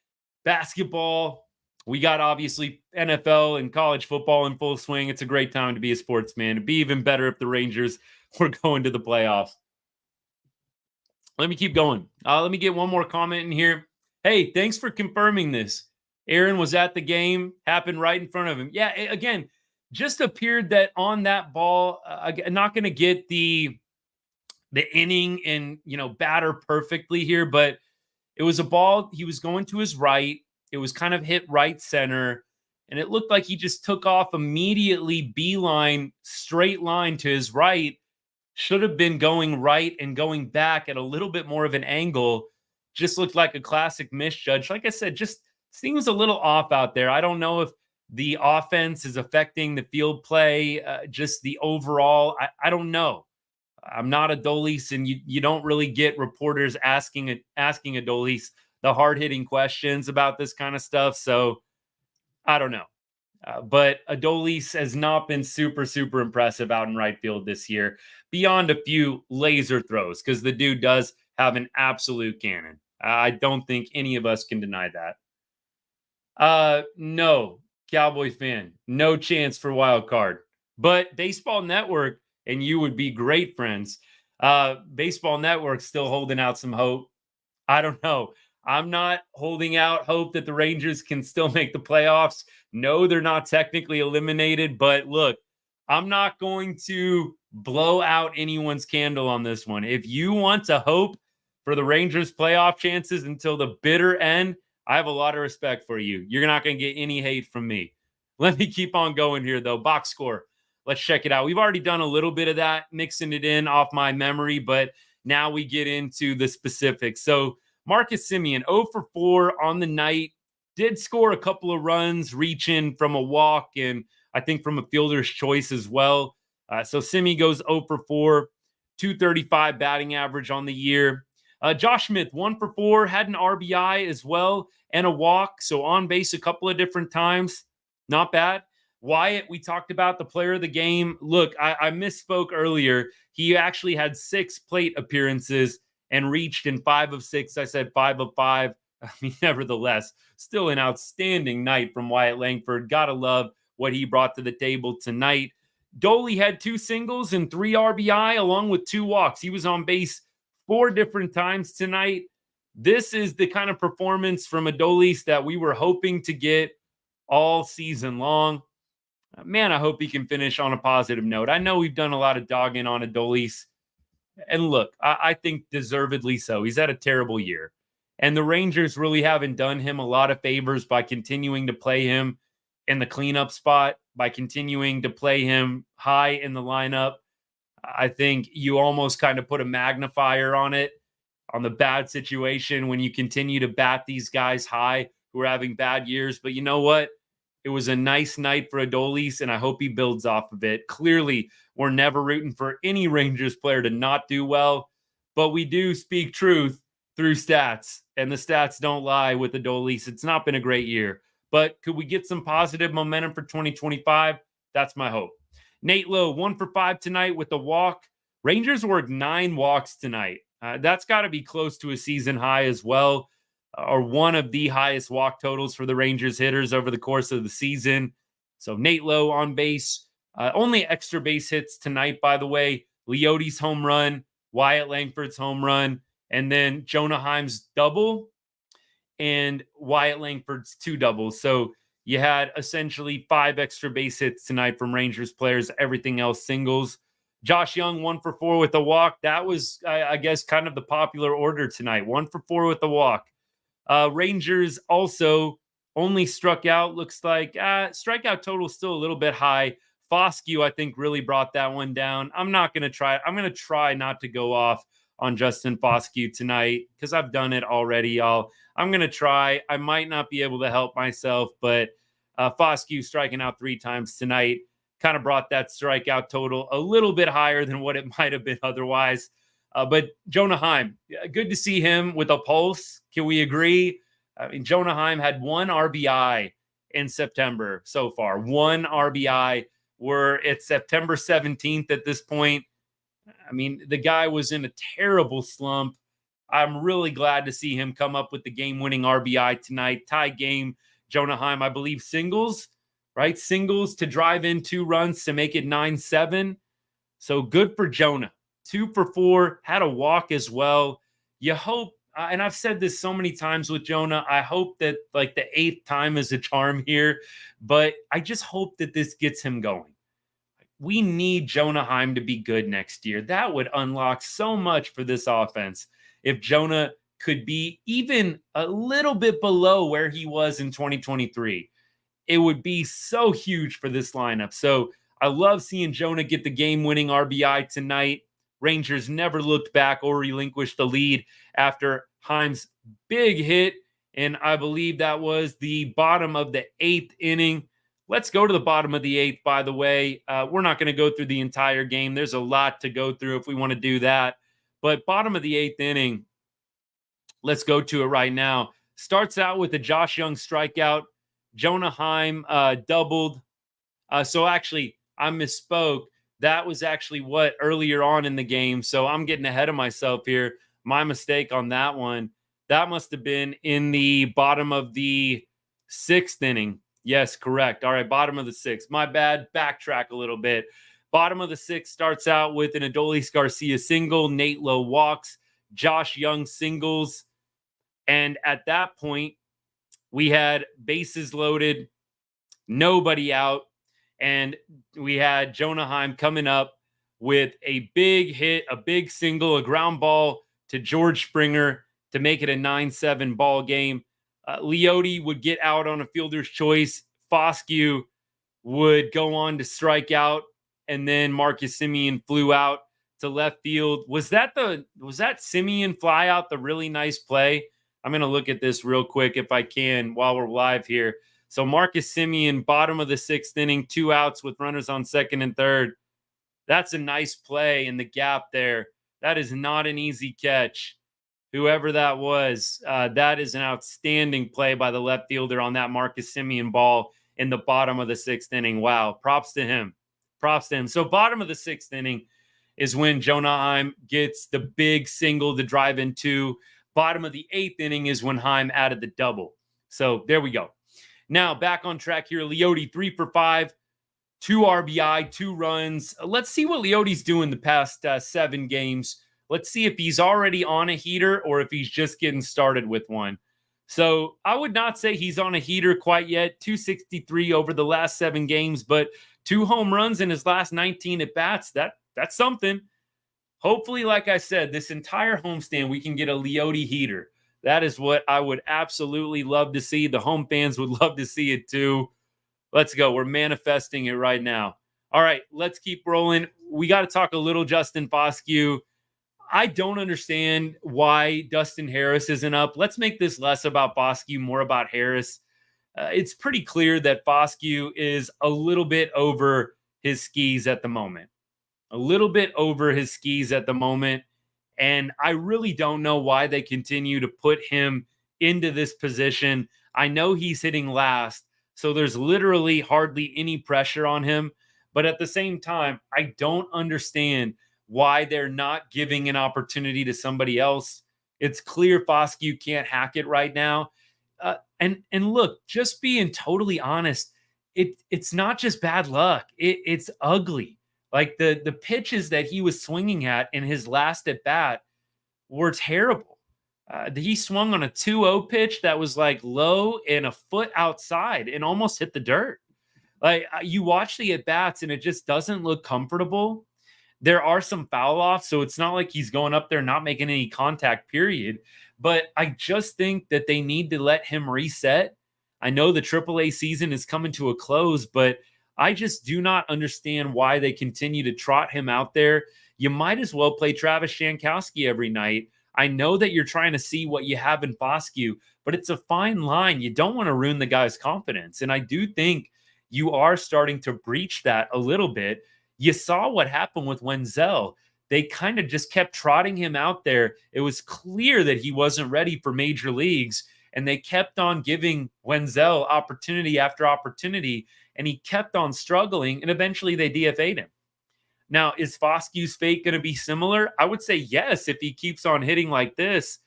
basketball. We got obviously NFL and college football in full swing. It's a great time to be a sportsman. It'd be even better if the Rangers were going to the playoffs. Let me keep going. Let me get one more comment in here. Hey, thanks for confirming this. Aaron was at the game, happened right in front of him. Yeah, again, just appeared that on that ball, not going to get the inning and, batter perfectly here, but it was a ball. He was going to his right. It was kind of hit right center, and it looked like he just took off immediately, beeline, straight line to his right. Should have been going right and going back at a little bit more of an angle. Just looked like a classic misjudge. Like I said, just seems a little off out there. I don't know if the offense is affecting the field play, just the overall. I don't know. I'm not Adolis, and you don't really get reporters asking Adolis the hard-hitting questions about this kind of stuff. So I don't know. But Adolis has not been super, super impressive out in right field this year, beyond a few laser throws, because the dude does have an absolute cannon. I don't think any of us can deny that. No, Cowboy fan, no chance for wild card. But Baseball Network and you would be great friends. Baseball Network still holding out some hope. I don't know. I'm not holding out hope that the Rangers can still make the playoffs. No, they're not technically eliminated, but look, I'm not going to blow out anyone's candle on this one. If you want to hope for the Rangers' playoff chances until the bitter end, I have a lot of respect for you. You're not going to get any hate from me. Let me keep on going here, though. Box score. Let's check it out. We've already done a little bit of that, mixing it in off my memory, but now we get into the specifics. So Marcus Semien, 0 for 4 on the night, did score a couple of runs, reaching from a walk, and I think from a fielder's choice as well. So Semien goes 0 for 4, 235 batting average on the year. Josh Smith, 1 for 4, had an RBI as well and a walk, so on base a couple of different times. Not bad. Wyatt, we talked about the player of the game. Look, I misspoke earlier. He actually had 6 plate appearances and reached in 5 of 6. I said 5 of 5. I mean, nevertheless, still an outstanding night from Wyatt Langford. Gotta love what he brought to the table tonight. Dolly had 2 singles and 3 RBI along with 2 walks. He was on base 4 different times tonight. This is the kind of performance from Adolis that we were hoping to get all season long. Man, I hope he can finish on a positive note. I know we've done a lot of dogging on Adolis. And look, I think deservedly so. He's had a terrible year. And the Rangers really haven't done him a lot of favors by continuing to play him in the cleanup spot, by continuing to play him high in the lineup. I think you almost kind of put a magnifier on it. on the bad situation when you continue to bat these guys high who are having bad years. But you know what? It was a nice night for Adolis, and I hope he builds off of it. Clearly, we're never rooting for any Rangers player to not do well, but we do speak truth through stats, and the stats don't lie with Adolis. It's not been a great year, but could we get some positive momentum for 2025? That's my hope. Nate Lowe, 1 for 5 tonight with a walk. Rangers worked 9 walks tonight. That's got to be close to a season high as well, or one of the highest walk totals for the Rangers hitters over the course of the season. So Nate Lowe on base. Only extra base hits tonight, by the way. Leote's home run, Wyatt Langford's home run, and then Jonah Heim's double and Wyatt Langford's 2 doubles. So you had essentially 5 extra base hits tonight from Rangers players, everything else singles. Josh Young, 1 for 4 with a walk. That was, I guess, kind of the popular order tonight. 1 for 4 with a walk. Rangers also only struck out. Looks like strikeout total still a little bit high. Foscue, I think, really brought that one down. I'm going to try not to go off on Justin Foscue tonight because I've done it already, y'all. I'm going to try. I might not be able to help myself, but Foscue striking out 3 times tonight kind of brought that strikeout total a little bit higher than what it might have been otherwise. But Jonah Heim, good to see him with a pulse. Can we agree? I mean, Jonah Heim had 1 RBI in September so far. 1 RBI. It's September 17th at this point. I mean, the guy was in a terrible slump. I'm really glad to see him come up with the game-winning RBI tonight. Tie game. Jonah Heim, I believe, singles, right? Singles to drive in 2 runs to make it 9-7. So good for Jonah. 2 for 4, had a walk as well. You hope, and I've said this so many times with Jonah, I hope that like the 8th time is a charm here, but I just hope that this gets him going. We need Jonah Heim to be good next year. That would unlock so much for this offense if Jonah could be even a little bit below where he was in 2023. It would be so huge for this lineup. So I love seeing Jonah get the game-winning RBI tonight. Rangers never looked back or relinquished the lead after Heim's big hit, and I believe that was the bottom of the 8th inning. Let's go to the bottom of the 8th, by the way. We're not going to go through the entire game. There's a lot to go through if we want to do that. But bottom of the 8th inning, let's go to it right now. Starts out with a Josh Young strikeout. Jonah Heim doubled. So actually, I misspoke. That was actually what earlier on in the game. So I'm getting ahead of myself here. My mistake on that one. That must have been in the bottom of the 6th inning. Yes, correct. All right, bottom of the 6th. My bad. Backtrack a little bit. Bottom of the 6th starts out with an Adolis Garcia single. Nate Lowe walks. Josh Young singles. And at that point, we had bases loaded, nobody out. And we had Jonah Heim coming up with a big hit, a big single, a ground ball to George Springer to make it a 9-7 ball game. Leote would get out on a fielder's choice. Foscue would go on to strike out, and then Marcus Semien flew out to left field. Was that Semien fly out the really nice play? I'm going to look at this real quick if I can while we're live here. So Marcus Semien, bottom of the 6th inning, 2 outs with runners on 2nd and 3rd. That's a nice play in the gap there. That is not an easy catch. Whoever that was, that is an outstanding play by the left fielder on that Marcus Semien ball in the bottom of the 6th inning. Wow, props to him. Props to him. So bottom of the 6th inning is when Jonah Heim gets the big single to drive in 2. Bottom of the 8th inning is when Heim added the double. So there we go. Now, back on track here. Leote, 3 for 5, 2 RBI, 2 runs. Let's see what Leote's doing the past 7 games. Let's see if he's already on a heater or if he's just getting started with one. So I would not say he's on a heater quite yet. 263 over the last 7 games, but 2 home runs in his last 19 at-bats. That's something. Hopefully, like I said, this entire homestand, we can get a Leote heater. That is what I would absolutely love to see. The home fans would love to see it too. Let's go. We're manifesting it right now. All right, let's keep rolling. We got to talk a little Justin Foscue. I don't understand why Dustin Harris isn't up. Let's make this less about Foscue, more about Harris. It's pretty clear that Foscue is a little bit over his skis at the moment. A little bit over his skis at the moment. And I really don't know why they continue to put him into this position. I know he's hitting last, so there's literally hardly any pressure on him. But at the same time, I don't understand why they're not giving an opportunity to somebody else. It's clear Foscue can't hack it right now. And look, just being totally honest, it's not just bad luck. It's ugly. Like the pitches that he was swinging at in his last at bat were terrible. He swung on a 2-0 pitch that was like low and a foot outside and almost hit the dirt. Like you watch the at bats and it just doesn't look comfortable. There are some foul offs, so it's not like he's going up there not making any contact, period. But I just think that they need to let him reset. I know the AAA season is coming to a close, but I just do not understand why they continue to trot him out there. You might as well play Travis Jankowski every night. I know that you're trying to see what you have in Foscue, but it's a fine line. You don't want to ruin the guy's confidence. And I do think you are starting to breach that a little bit. You saw what happened with Wenzel. They kind of just kept trotting him out there. It was clear that he wasn't ready for major leagues, and they kept on giving Wenzel opportunity after opportunity, and he kept on struggling, and eventually they DFA'd him. Now, is Foscue's fate going to be similar? I would say yes, if he keeps on hitting like this.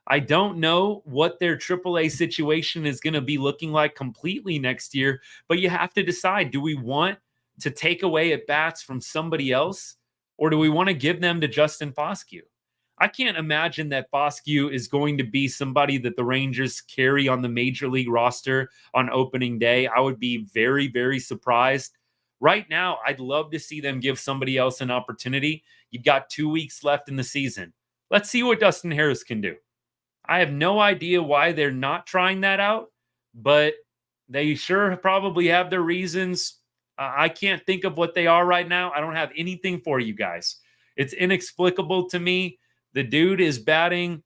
I don't know what their AAA situation is going to be looking like completely next year, but you have to decide, do we want to take away at bats from somebody else, or do we want to give them to Justin Foscue? I can't imagine that Foscue is going to be somebody that the Rangers carry on the major league roster on opening day. I would be very, very surprised. Right now, I'd love to see them give somebody else an opportunity. You've got 2 weeks left in the season. Let's see what Dustin Harris can do. I have no idea why they're not trying that out, but they sure probably have their reasons. I can't think of what they are right now. I don't have anything for you guys. It's inexplicable to me. The dude is batting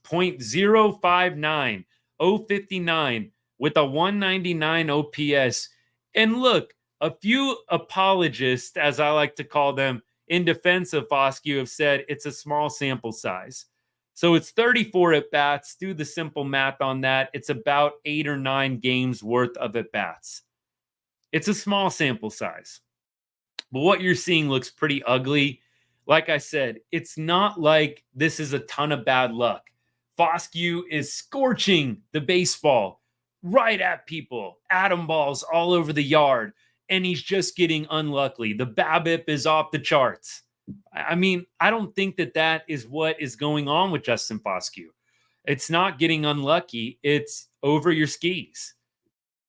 .059, 059 with a 199 OPS. And look, a few apologists, as I like to call them, in defense of Foscue have said it's a small sample size. So it's 34 at-bats. Do the simple math on that. It's about 8 or 9 games worth of at-bats. It's a small sample size. But what you're seeing looks pretty ugly. Like I said, it's not like this is a ton of bad luck. Foscue is scorching the baseball right at people. Atom balls all over the yard. And he's just getting unlucky. The BABIP is off the charts. I mean, I don't think that that is what is going on with Justin Foscue. It's not getting unlucky. It's over your skis.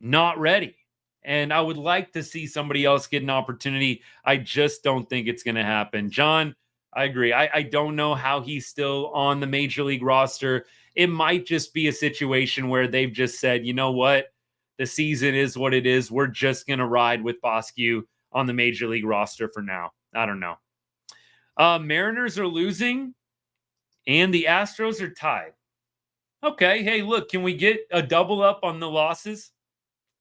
Not ready. And I would like to see somebody else get an opportunity. I just don't think it's going to happen. John, I agree. I don't know how he's still on the major league roster. It might just be a situation where they've just said, you know what? The season is what it is. We're just going to ride with Foscue on the major league roster for now. I don't know. Mariners are losing and the Astros are tied. Okay. Hey, look, can we get a double up on the losses?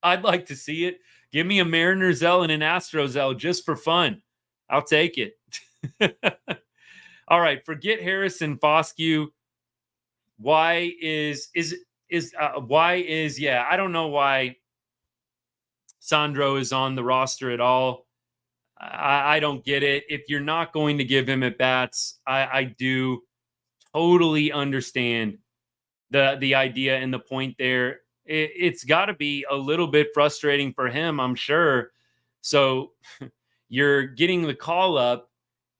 I'd like to see it. Give me a Mariners L and an Astros L just for fun. I'll take it. All right. Forget Harrison Foscue. Why is I don't know why Sandro is on the roster at all. I don't get it. If you're not going to give him at bats, I do totally understand the idea and the point there. It's got to be a little bit frustrating for him, I'm sure. So you're getting the call up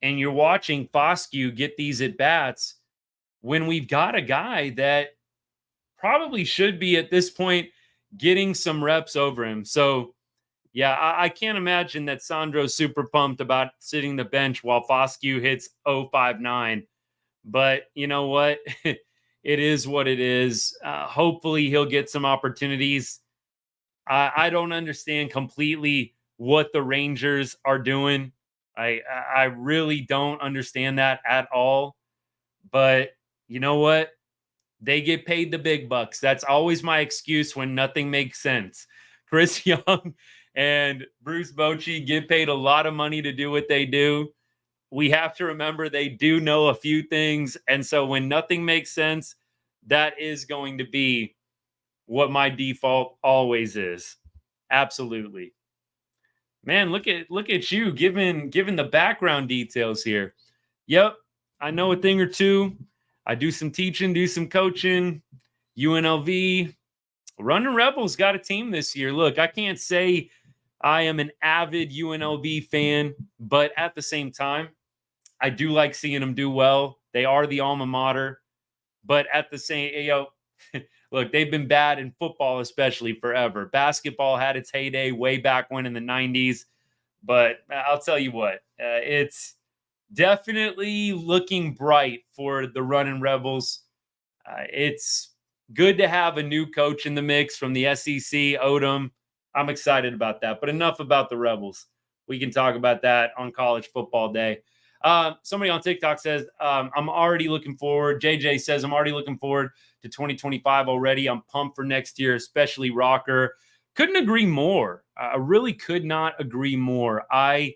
and you're watching Foscue get these at bats when we've got a guy that probably should be at this point getting some reps over him. So yeah, I can't imagine that Sandro's super pumped about sitting the bench while Foscue hits 059. But you know what? It is what it is. Hopefully he'll get some opportunities. I don't understand completely what the Rangers are doing. I really don't understand that at all. But you know what? They get paid the big bucks. That's always my excuse when nothing makes sense. Chris Young and Bruce Bochy get paid a lot of money to do what they do. We have to remember they do know a few things. And so when nothing makes sense, that is going to be what my default always is. Absolutely. Man, look at you giving the background details here. Yep, I know a thing or two. I do some teaching, do some coaching. UNLV, Running Rebels got a team this year. Look, I can't say I am an avid UNLV fan, but at the same time, I do like seeing them do well. They are the alma mater, but at the same, look, they've been bad in football, especially forever. Basketball had its heyday way back when in the 90s, but I'll tell you what, it's definitely looking bright for the Running Rebels. It's good to have a new coach in the mix from the SEC, Odom. I'm excited about that. But enough about the Rebels. We can talk about that on College Football Day. Somebody on TikTok says, I'm already looking forward. JJ says, I'm already looking forward to 2025 already. I'm pumped for next year, especially Rocker. Couldn't agree more. I really could not agree more. I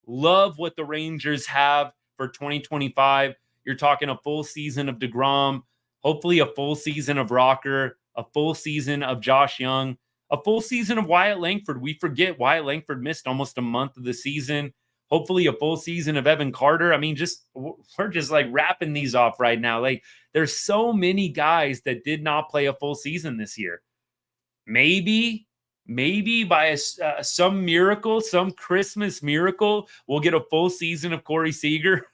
love what the Rangers have for 2025. You're talking a full season of DeGrom, hopefully a full season of Rocker, a full season of Josh Young, a full season of Wyatt Langford. We forget Wyatt Langford missed almost a month of the season. Hopefully a full season of Evan Carter. I mean, we're just like wrapping these off right now. Like there's so many guys that did not play a full season this year. Maybe by some miracle, some Christmas miracle, we'll get a full season of Corey Seager.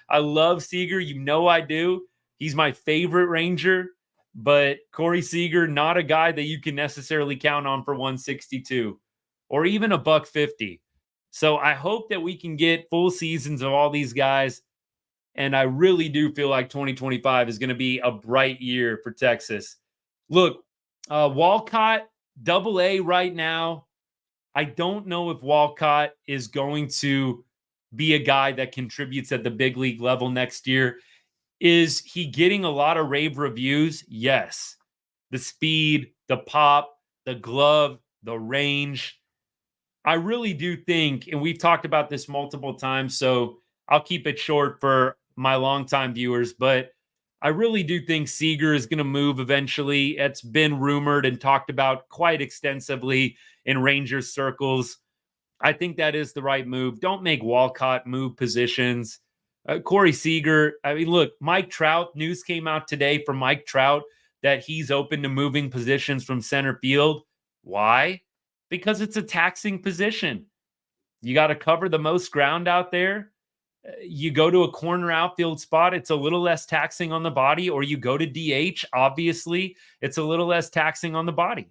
I love Seager. You know I do. He's my favorite Ranger. But Corey Seager, not a guy that you can necessarily count on for 162 or even a $150. So I hope that we can get full seasons of all these guys. And I really do feel like 2025 is going to be a bright year for Texas. Look, Walcott, AA right now. I don't know if Walcott is going to be a guy that contributes at the big league level next year. Is he getting a lot of rave reviews? Yes. The speed, the pop, the glove, the range. I really do think, and we've talked about this multiple times, so I'll keep it short for my longtime viewers, but I really do think Seager is going to move eventually. It's been rumored and talked about quite extensively in Rangers circles. I think that is the right move. Don't make Walcott move positions. Corey Seager, I mean, look, Mike Trout, news came out today from Mike Trout that he's open to moving positions from center field. Why? Because it's a taxing position. You got to cover the most ground out there. You go to a corner outfield spot, it's a little less taxing on the body, or you go to DH, obviously, it's a little less taxing on the body.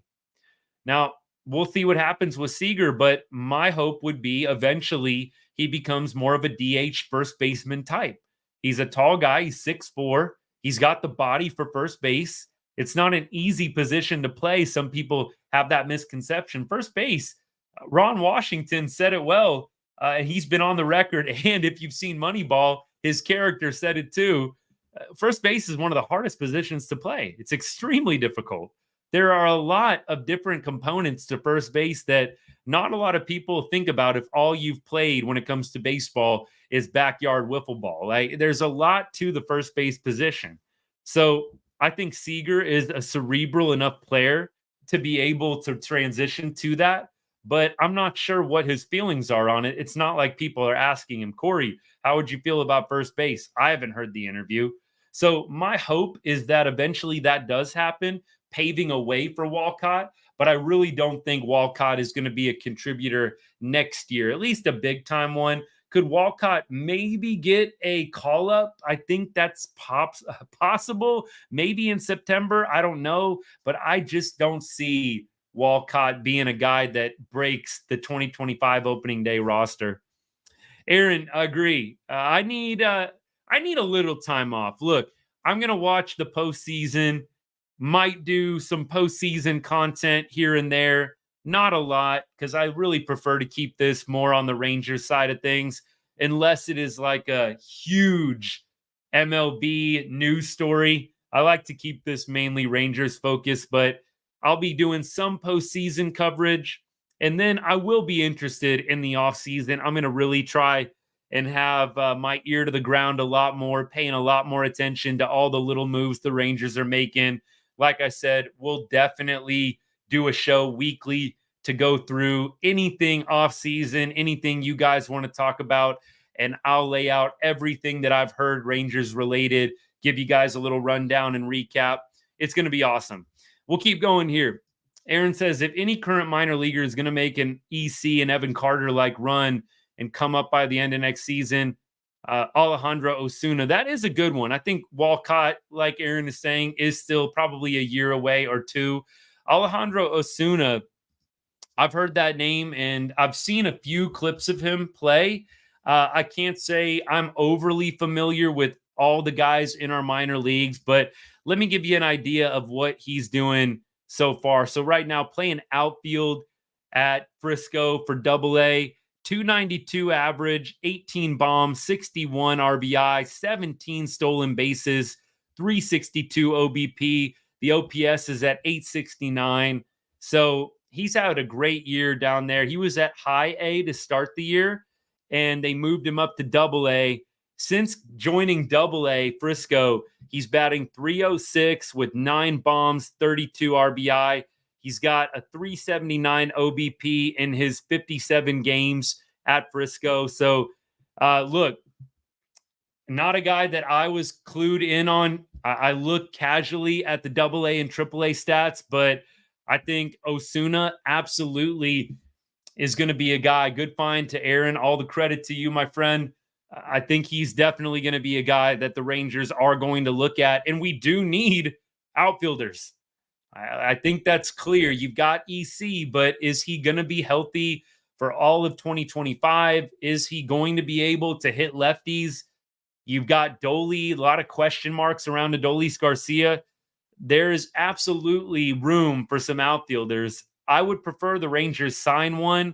Now, we'll see what happens with Seager, but my hope would be eventually he becomes more of a DH first baseman type. He's a tall guy. He's 6'4". He's got the body for first base. It's not an easy position to play. Some people have that misconception. First base, Ron Washington said it well. He's been on the record. And if you've seen Moneyball, his character said it too. First base is one of the hardest positions to play. It's extremely difficult. There are a lot of different components to first base that not a lot of people think about if all you've played when it comes to baseball is backyard wiffle ball. Like, there's a lot to the first base position. So I think Seager is a cerebral enough player to be able to transition to that, but I'm not sure what his feelings are on it. It's not like people are asking him, Corey, how would you feel about first base? I haven't heard the interview. So my hope is that eventually that does happen, paving a way for Walcott. But I really don't think Walcott is going to be a contributor next year, at least a big time one. Could Walcott maybe get a call up? I think that's possible. Maybe in September. I don't know. But I just don't see Walcott being a guy that breaks the 2025 opening day roster. Aaron, agree. I need a little time off. Look, I'm going to watch the postseason. Might do some postseason content here and there. Not a lot, because I really prefer to keep this more on the Rangers side of things, unless it is like a huge MLB news story. I like to keep this mainly Rangers focused, but I'll be doing some postseason coverage. And then I will be interested in the offseason. I'm going to really try and have my ear to the ground a lot more, paying a lot more attention to all the little moves the Rangers are making. Like I said, we'll definitely do a show weekly to go through anything off season, anything you guys want to talk about. And I'll lay out everything that I've heard Rangers related, give you guys a little rundown and recap. It's going to be awesome. We'll keep going here. Aaron says, if any current minor leaguer is going to make an EC and Evan Carter like run and come up by the end of next season, Alejandro Osuna, that is a good one. I think Walcott, like Aaron is saying, is still probably a year away or two. Alejandro Osuna, I've heard that name and I've seen a few clips of him play. I can't say I'm overly familiar with all the guys in our minor leagues, but let me give you an idea of what he's doing so far. So right now, playing outfield at Frisco for AA, 292 average, 18 bombs, 61 RBI, 17 stolen bases, 362 OBP. The OPS is at 869. So he's had a great year down there. He was at high A to start the year, and they moved him up to double A. Since joining double A Frisco, he's batting 306 with 9 bombs, 32 RBI. He's got a 379 OBP in his 57 games at Frisco. So, look, not a guy that I was clued in on. I look casually at the AA and AAA stats, but I think Osuna absolutely is going to be a guy. Good find to Aaron. All the credit to you, my friend. I think he's definitely going to be a guy that the Rangers are going to look at. And we do need outfielders. I think that's clear. You've got EC, but is he going to be healthy for all of 2025? Is he going to be able to hit lefties? You've got Dolly, a lot of question marks around Adolis Garcia. There is absolutely room for some outfielders. I would prefer the Rangers sign one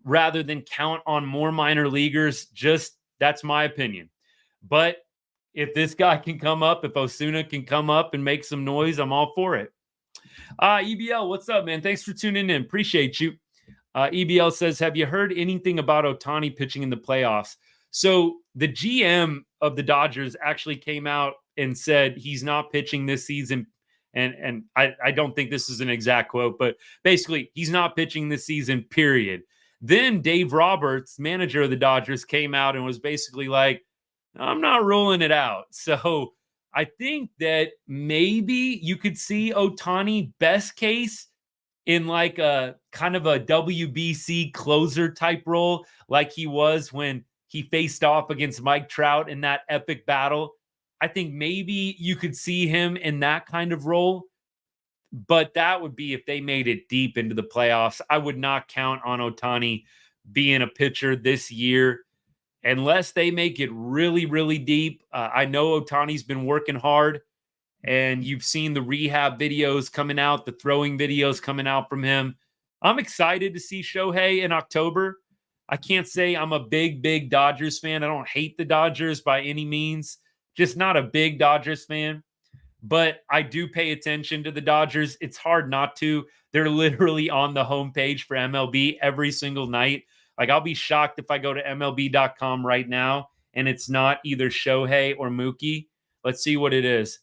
rather than count on more minor leaguers. Just that's my opinion. But if this guy can come up, if Osuna can come up and make some noise, I'm all for it. EBL, what's up, man? Thanks for tuning in. Appreciate you. EBL says, have you heard anything about Ohtani pitching in the playoffs? So the GM of the Dodgers actually came out and said he's not pitching this season. And I don't think this is an exact quote, but basically he's not pitching this season, period. Then Dave Roberts, manager of the Dodgers, came out and was basically like, I'm not ruling it out. So I think that maybe you could see Ohtani best case in like a kind of a WBC closer type role, like he was when he faced off against Mike Trout in that epic battle. I think maybe you could see him in that kind of role, but that would be if they made it deep into the playoffs. I would not count on Ohtani being a pitcher this year unless they make it really, really deep. I know Ohtani's been working hard, and you've seen the rehab videos coming out, the throwing videos coming out from him. I'm excited to see Shohei in October. I can't say I'm a big Dodgers fan. I don't hate the Dodgers by any means. Just not a big Dodgers fan, but I do pay attention to the Dodgers. It's hard not to. They're literally on the homepage for MLB every single night. Like, I'll be shocked if I go to MLB.com right now and it's not either Shohei or Mookie. Let's see what it is.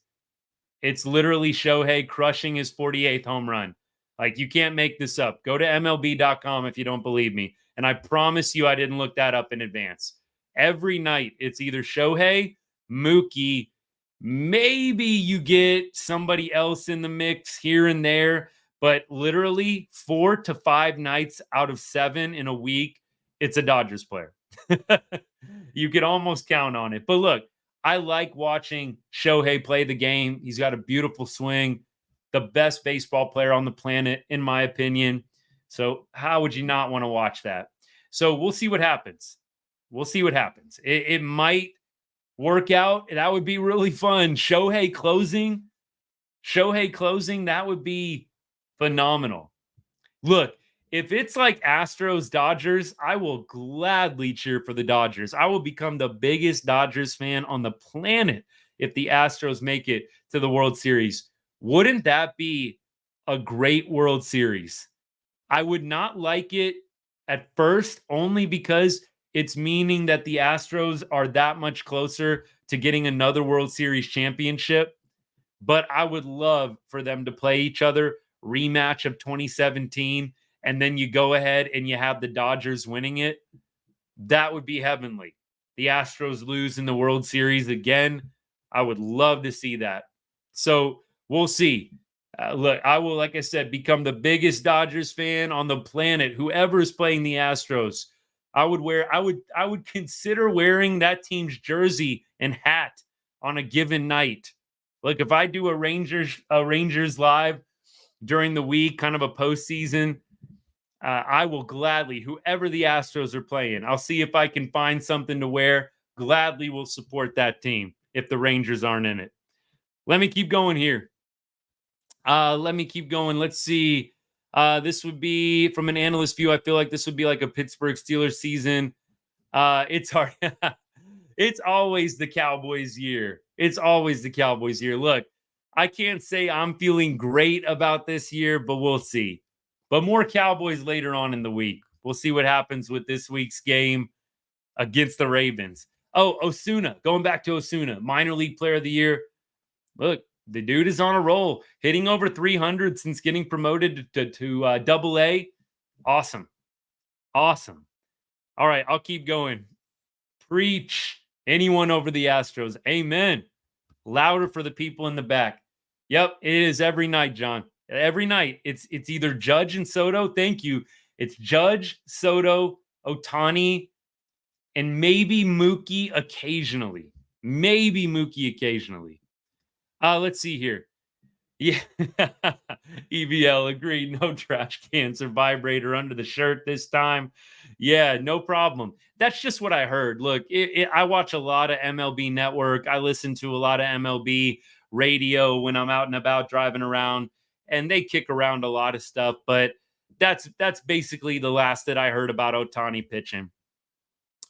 It's literally Shohei crushing his 48th home run. Like, you can't make this up. Go to MLB.com if you don't believe me. And I promise you I didn't look that up in advance. Every night, it's either Shohei, Mookie, maybe you get somebody else in the mix here and there, but literally 4 to 5 nights out of 7 in a week, it's a Dodgers player. You could almost count on it. But look, I like watching Shohei play the game. He's got a beautiful swing, the best baseball player on the planet, in my opinion. So how would you not want to watch that? So we'll see what happens. We'll see what happens. It might work out. That would be really fun. Shohei closing, that would be phenomenal. Look, If it's like Astros Dodgers, I will gladly cheer for the Dodgers. I will become the biggest Dodgers fan on the planet if the Astros make it to the World Series. Wouldn't that be a great World Series? I would not like it at first only because it's meaning that the Astros are that much closer to getting another World Series championship. But I would love for them to play each other, rematch of 2017, and then you go ahead and you have the Dodgers winning it. That would be heavenly. The Astros lose in the World Series again. I would love to see that. So we'll see. Look, I will, like I said, become the biggest Dodgers fan on the planet. Whoever is playing the Astros, I would consider wearing that team's jersey and hat on a given night. Look, if I do a Rangers live during the week, kind of a postseason, I will gladly, whoever the Astros are playing, I'll see if I can find something to wear. Gladly will support that team if the Rangers aren't in it. Let me keep going here. Let's see. This would be from an analyst view. I feel like this would be like a Pittsburgh Steelers season. It's hard. It's always the Cowboys' year. It's always the Cowboys' year. Look, I can't say I'm feeling great about this year, but we'll see. But more Cowboys later on in the week. We'll see what happens with this week's game against the Ravens. Oh, Osuna. Going back to Osuna, minor league player of the year. Look, the dude is on a roll, hitting over 300 since getting promoted to Double A. Awesome. Awesome. All right, I'll keep going. Preach. Anyone over the Astros. Amen. Louder for the people in the back. Yep, it is every night, John. Every night. It's either Judge and Soto. Thank you. It's Judge, Soto, Ohtani, and maybe Mookie occasionally. Maybe Mookie occasionally. Let's see here. Yeah. EVL agreed. No trash cans or vibrator under the shirt this time. Yeah, no problem. That's just what I heard. Look, I watch a lot of MLB Network. I listen to a lot of MLB radio when I'm out and about driving around, and they kick around a lot of stuff. But that's basically the last that I heard about Ohtani pitching.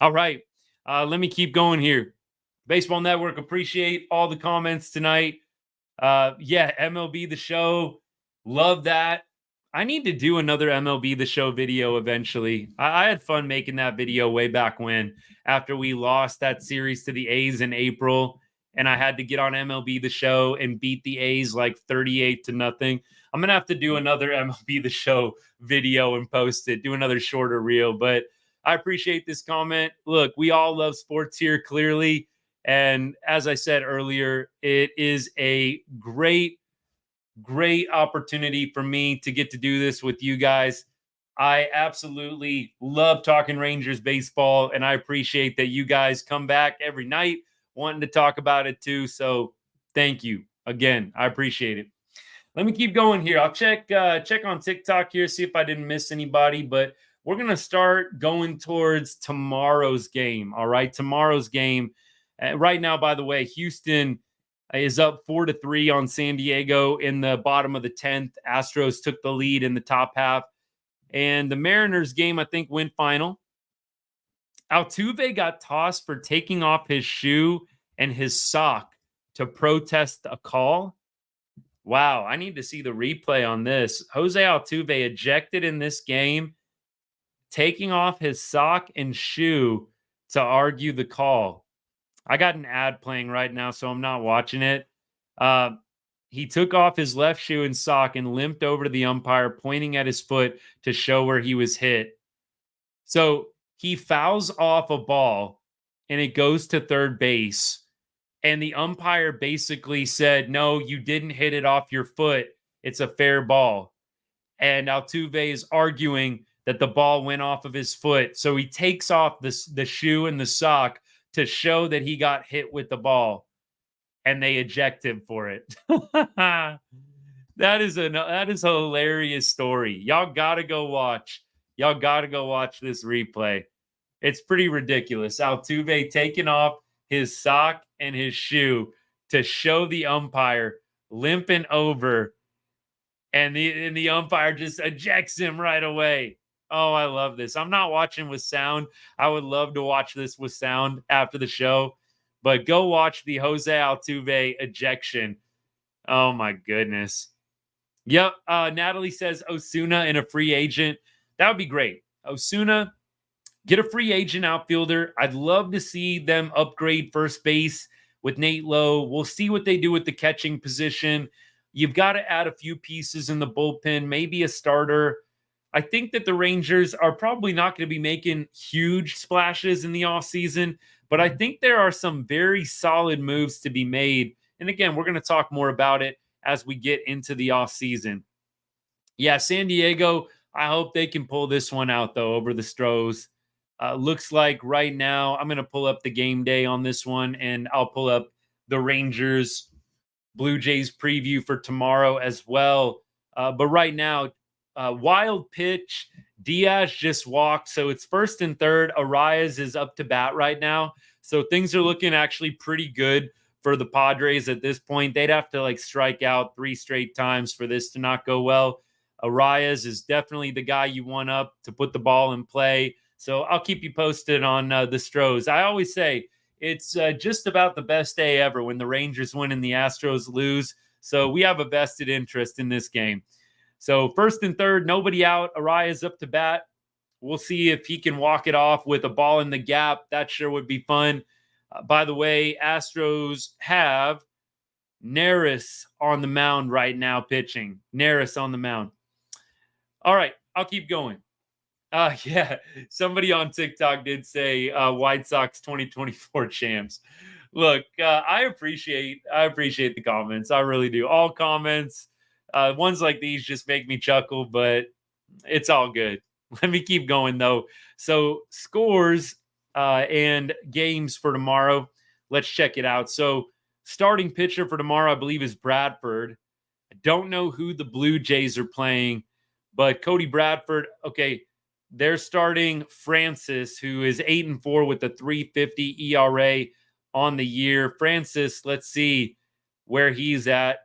All right, let me keep going here. Baseball Network, appreciate all the comments tonight. Yeah, MLB The Show. Love that. I need to do another MLB The Show video eventually. I had fun making that video way back when, after we lost that series to the A's in April, and I had to get on MLB The Show and beat the A's like 38-0. I'm going to have to do another MLB The Show video and post it, do another shorter reel. But I appreciate this comment. Look, we all love sports here, clearly. And as I said earlier, it is a great opportunity for me to get to do this with you guys. I absolutely love talking Rangers baseball, and I appreciate that you guys come back every night wanting to talk about it too. So thank you again. I appreciate it. Let me keep going here. I'll check on TikTok here, see if I didn't miss anybody, but we're going to start going towards tomorrow's game. All right, tomorrow's game. Right now, by the way, Houston is up 4-3 on San Diego in the bottom of the 10th. Astros took the lead in the top half. And the Mariners game, I think, went final. Altuve got tossed for taking off his shoe and his sock to protest a call. Wow, I need to see the replay on this. Jose Altuve ejected in this game, taking off his sock and shoe to argue the call. I got an ad playing right now, so I'm not watching it. He took off his left shoe and sock and limped over to the umpire, pointing at his foot to show where he was hit. So he fouls off a ball, and it goes to third base. And the umpire basically said, no, you didn't hit it off your foot. It's a fair ball. And Altuve is arguing that the ball went off of his foot. So he takes off the shoe and the sock to show that he got hit with the ball, and they eject him for it. That is a hilarious story. Y'all gotta go watch. Y'all gotta go watch this replay. It's pretty ridiculous. Altuve taking off his sock and his shoe to show the umpire, limping over and the umpire just ejects him right away. Oh, I love this. I'm not watching with sound. I would love to watch this with sound after the show, but go watch the Jose Altuve ejection. Oh my goodness. Yep. Natalie says Osuna and a free agent. That would be great. Osuna, get a free agent outfielder. I'd love to see them upgrade first base with Nate Lowe. We'll see what they do with the catching position. You've got to add a few pieces in the bullpen, maybe a starter. I think that the Rangers are probably not going to be making huge splashes in the offseason, but I think there are some very solid moves to be made. And again, we're going to talk more about it as we get into the offseason. Yeah, San Diego, I hope they can pull this one out, though, over the Stros. Looks like right now, I'm going to pull up the game day on this one, and I'll pull up the Rangers Blue Jays preview for tomorrow as well. But right now, wild pitch. Diaz just walked. So it's first and third. Arias is up to bat right now. So things are looking actually pretty good for the Padres at this point. They'd have to strike out 3 straight times for this to not go well. Arias is definitely the guy you want up to put the ball in play. So I'll keep you posted on the Stros. I always say it's just about the best day ever when the Rangers win and the Astros lose. So we have a vested interest in this game. So first and third, nobody out. Arias up to bat. We'll see if he can walk it off with a ball in the gap. That sure would be fun. By the way, Astros have Neris on the mound right now pitching. Neris on the mound. All right, I'll keep going. Yeah, somebody on TikTok did say White Sox 2024 champs. Look, I appreciate the comments. I really do. All comments. Ones like these just make me chuckle, but it's all good. Let me keep going, though. So scores and games for tomorrow. Let's check it out. So starting pitcher for tomorrow, I believe, is Bradford. I don't know who the Blue Jays are playing, but Cody Bradford, okay, they're starting Francis, who is 8-4 with a 3.50 ERA on the year. Francis, let's see where he's at.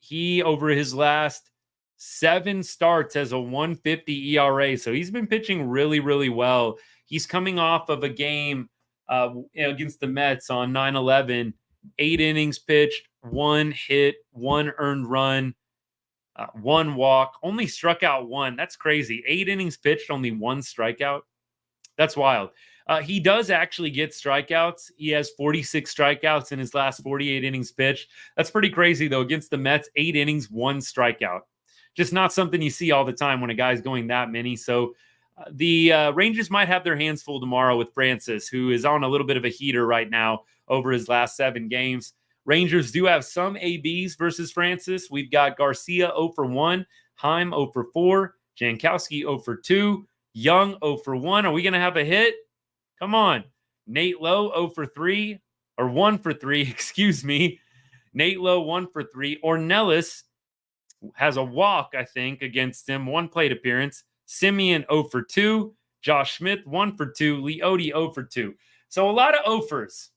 He, over his last 7 starts, has a 1.50 ERA. So he's been pitching really, really well. He's coming off of a game against the Mets on 9/11. 8 innings pitched, 1 hit, 1 earned run, 1 walk, only struck out 1. That's crazy. 8 innings pitched, only 1 strikeout. That's wild. He does actually get strikeouts. He has 46 strikeouts in his last 48 innings pitched. That's pretty crazy, though. Against the Mets, 8 innings, 1 strikeout. Just not something you see all the time when a guy's going that many. So the Rangers might have their hands full tomorrow with Francis, who is on a little bit of a heater right now over his last 7 games. Rangers do have some ABs versus Francis. We've got Garcia 0-1, Heim 0-4, Jankowski 0-2, Young 0-1. Are we going to have a hit? Come on. Nate Lowe 0-3, or 1-3, excuse me. Nate Lowe 1-3. Ornelas has a walk, I think, against him. 1 plate appearance. Simeon 0-2. Josh Smith 1-2. Leote 0-2. So a lot of 0-fers.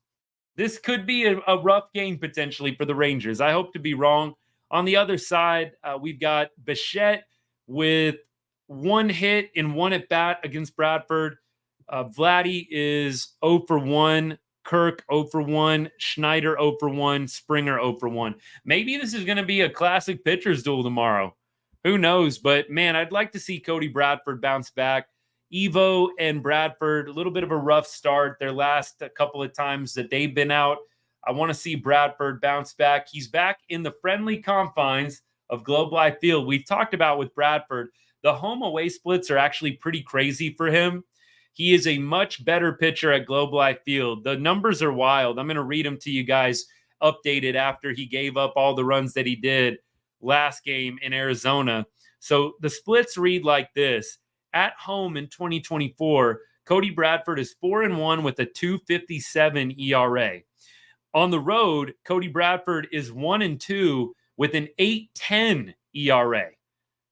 This could be a rough game potentially for the Rangers. I hope to be wrong. On the other side, we've got Bichette with 1 hit and 1 at bat against Bradford. Vladdy is 0-1. Kirk 0-1. Schneider 0-1. Springer 0-1. Maybe this is going to be a classic pitcher's duel tomorrow. Who knows? But, man, I'd like to see Cody Bradford bounce back. Evo and Bradford, a little bit of a rough start their last couple of times that they've been out. I want to see Bradford bounce back. He's back in the friendly confines of Globe Life Field. We've talked about with Bradford, the home-away splits are actually pretty crazy for him. He is a much better pitcher at Globe Life Field. The numbers are wild. I'm going to read them to you guys updated after he gave up all the runs that he did last game in Arizona. So the splits read like this. At home in 2024, Cody Bradford is 4-1 with a 2.57 ERA. On the road, Cody Bradford is 1-2 with an 8.10 ERA.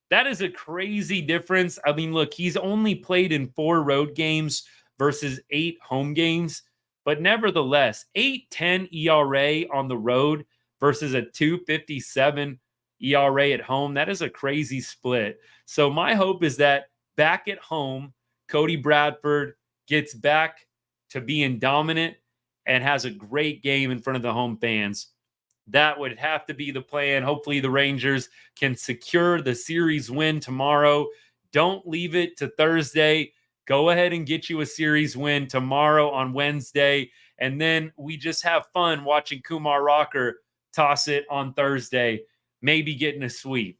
That is a crazy difference. I mean, look, he's only played in 4 road games versus 8 home games, but nevertheless, 8.10 ERA on the road versus a 2.57. ERA at home. That is a crazy split. So my hope is that back at home, Cody Bradford gets back to being dominant and has a great game in front of the home fans. That would have to be the plan. Hopefully the Rangers can secure the series win tomorrow. Don't leave it to Thursday. Go ahead and get you a series win tomorrow on Wednesday. And then we just have fun watching Kumar Rocker toss it on Thursday, maybe getting a sweep.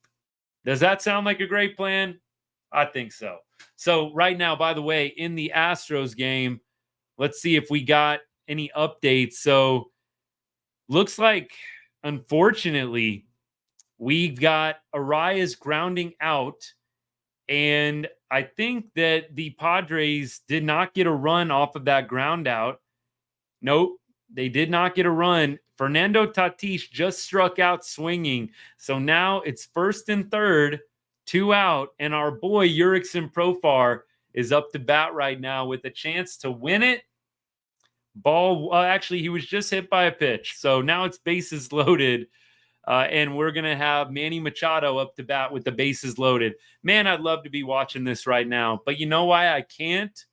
Does that sound like a great plan? I think so. So right now, by the way, in the Astros game, let's see if we got any updates. So looks like, unfortunately, we've got Arias grounding out. And I think that the Padres did not get a run off of that ground out. Nope, they did not get a run. Fernando Tatis just struck out swinging. So now it's 1st and 3rd, 2 out. And our boy Jurickson Profar is up to bat right now with a chance to win it. Actually, he was just hit by a pitch. So now it's bases loaded. And we're going to have Manny Machado up to bat with the bases loaded. Man, I'd love to be watching this right now. But you know why I can't?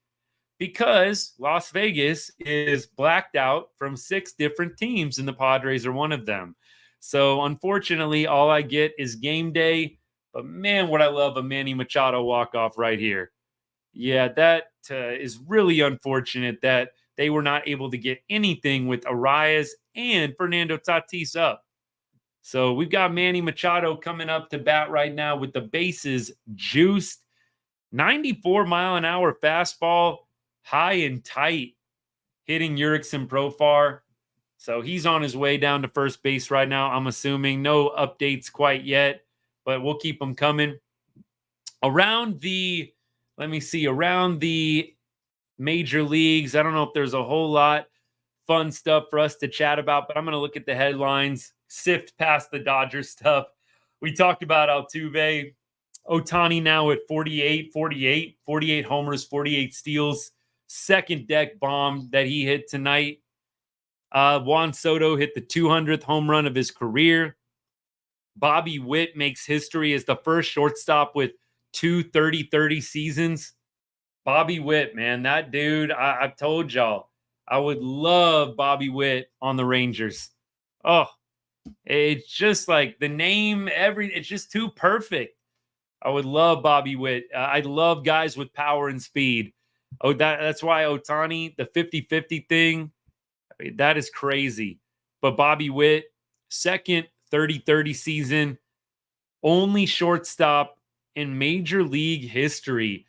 Because Las Vegas is blacked out from 6 different teams, and the Padres are one of them. So, unfortunately, all I get is game day. But, man, would I love a Manny Machado walk-off right here. Yeah, that is really unfortunate that they were not able to get anything with Arias and Fernando Tatis up. So we've got Manny Machado coming up to bat right now with the bases juiced. 94-mile-an-hour fastball, high and tight, hitting Jurickson Profar. So he's on his way down to first base right now, I'm assuming. No updates quite yet, but we'll keep them coming. Around the major leagues, I don't know if there's a whole lot fun stuff for us to chat about, but I'm going to look at the headlines, sift past the Dodgers stuff. We talked about Altuve. Ohtani now at 48 homers, 48 steals. Second deck bomb that he hit tonight. Juan Soto hit the 200th home run of his career. Bobby Witt makes history as the first shortstop with 2 30-30 seasons. Bobby Witt, man, that dude, I've told y'all, I would love Bobby Witt on the Rangers. Oh, it's just like the name, it's just too perfect. I would love Bobby Witt. I love guys with power and speed. Oh, that's why Ohtani, the 50-50 thing, I mean, that is crazy. But Bobby Witt, second 30-30 season, only shortstop in Major League history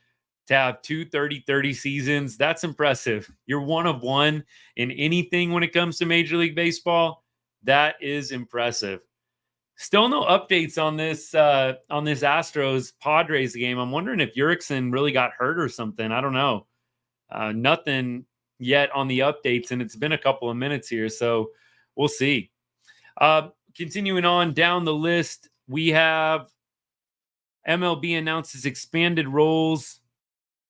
to have 2 30-30 seasons. That's impressive. You're one of one in anything when it comes to Major League Baseball. That is impressive. Still no updates on this Astros Padres game. I'm wondering if Jurickson really got hurt or something. I don't know. Nothing yet on the updates, and it's been a couple of minutes here, so we'll see. Continuing on down the list, we have MLB announces expanded roles.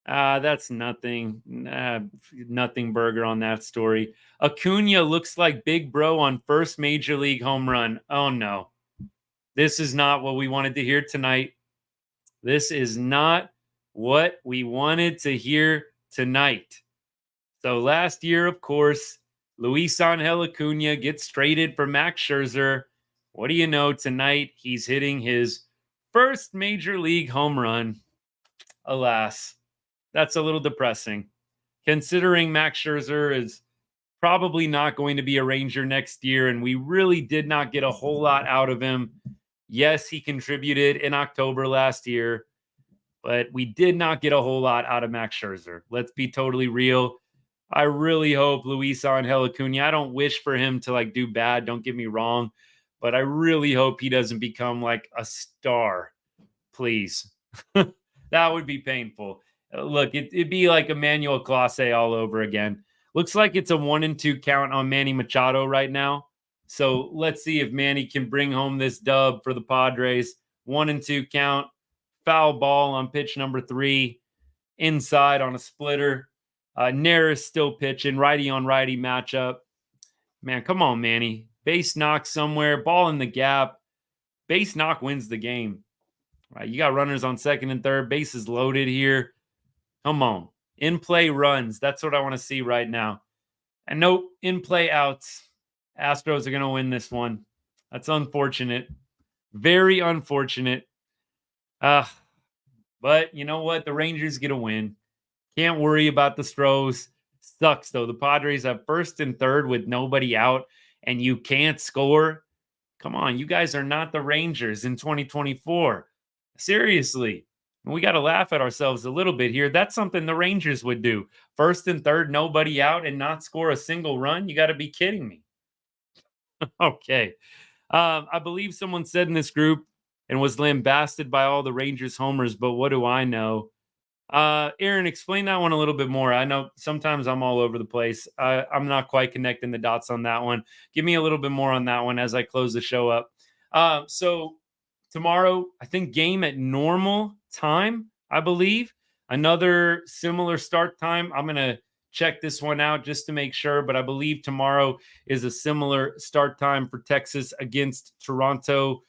That's nothing. Nothing burger on that story. Acuna looks like Big Bro on first Major League home run. Oh, no. This is not what we wanted to hear tonight. This is not what we wanted to hear tonight. So last year, of course, Luis Angel Acuna gets traded for Max Scherzer. What do you know? Tonight, he's hitting his first Major League home run. Alas. That's a little depressing, considering Max Scherzer is probably not going to be a Ranger next year, and we really did not get a whole lot out of him. Yes, he contributed in October last year, but we did not get a whole lot out of Max Scherzer. Let's be totally real. I really hope Luis Angel Acuna, I don't wish for him to do bad, don't get me wrong, but I really hope he doesn't become like a star. Please. That would be painful. Look, it'd be like Emmanuel Clase all over again. Looks like it's a 1-2 count on Manny Machado right now. So let's see if Manny can bring home this dub for the Padres. 1-2 count. Foul ball on pitch number 3. Inside on a splitter. Neris still pitching. Righty on righty matchup. Man, come on, Manny. Base knock somewhere. Ball in the gap. Base knock wins the game. Right? You got runners on second and third. Bases loaded here. Come on. In play runs. That's what I want to see right now. And nope, in play outs. Astros are going to win this one. That's unfortunate. Very unfortunate. But you know what? The Rangers get a win. Can't worry about the Stros. Sucks, though. The Padres have first and third with nobody out, and you can't score. Come on, you guys are not the Rangers in 2024. Seriously. We got to laugh at ourselves a little bit here. That's something the Rangers would do. First and third, nobody out, and not score a single run. You got to be kidding me. Okay. I believe someone said in this group and was lambasted by all the Rangers homers, but what do I know? Aaron, explain that one a little bit more. I know sometimes I'm all over the place. I'm not quite connecting the dots on that one. Give me a little bit more on that one as I close the show up. So tomorrow, I think game at normal time, I believe. Another similar start time. I'm going to check this one out just to make sure, but I believe tomorrow is a similar start time for Texas against Toronto.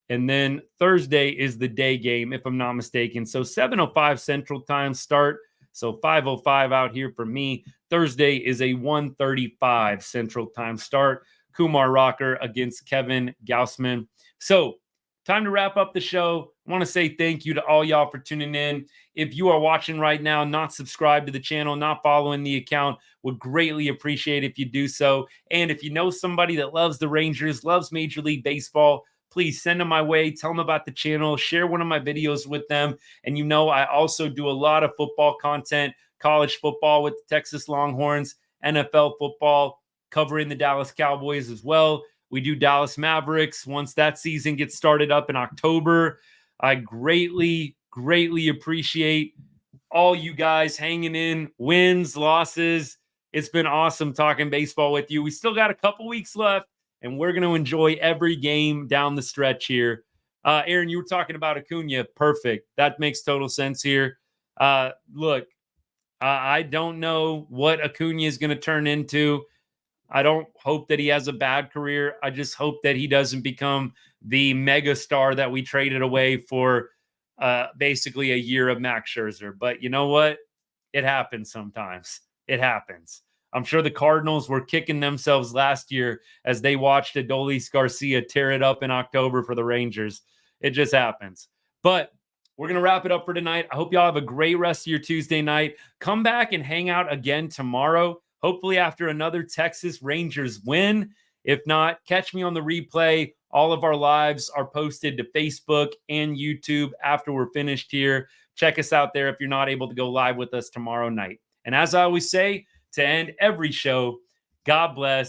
And then Thursday is the day game, if I'm not mistaken. So 7:05 Central Time start. So 5:05 out here for me. Thursday is a 1:35 Central Time start. Kumar Rocker against Kevin Gaussman. So time to wrap up the show. I want to say thank you to all y'all for tuning in. If you are watching right now, not subscribed to the channel, not following the account, would greatly appreciate if you do so. And if you know somebody that loves the Rangers, loves Major League Baseball, please send them my way. Tell them about the channel. Share one of my videos with them. And you know, I also do a lot of football content, college football with the Texas Longhorns, NFL football, covering the Dallas Cowboys as well. We do Dallas Mavericks once that season gets started up in October. I greatly appreciate all you guys hanging in, wins, losses. It's been awesome talking baseball with you. We still got a couple weeks left, and we're going to enjoy every game down the stretch here. Aaron, you were talking about Acuna. Perfect. That makes total sense here. Look, I don't know what Acuna is going to turn into. I don't hope that he has a bad career. I just hope that he doesn't become the mega star that we traded away for basically a year of Max Scherzer. But you know what? It happens sometimes. It happens. I'm sure the Cardinals were kicking themselves last year as they watched Adolis Garcia tear it up in October for the Rangers. It just happens. But we're going to wrap it up for tonight. I hope y'all have a great rest of your Tuesday night. Come back and hang out again tomorrow, hopefully after another Texas Rangers win. If not, catch me on the replay. All of our lives are posted to Facebook and YouTube after we're finished here. Check us out there if you're not able to go live with us tomorrow night. And as I always say, to end every show, God bless.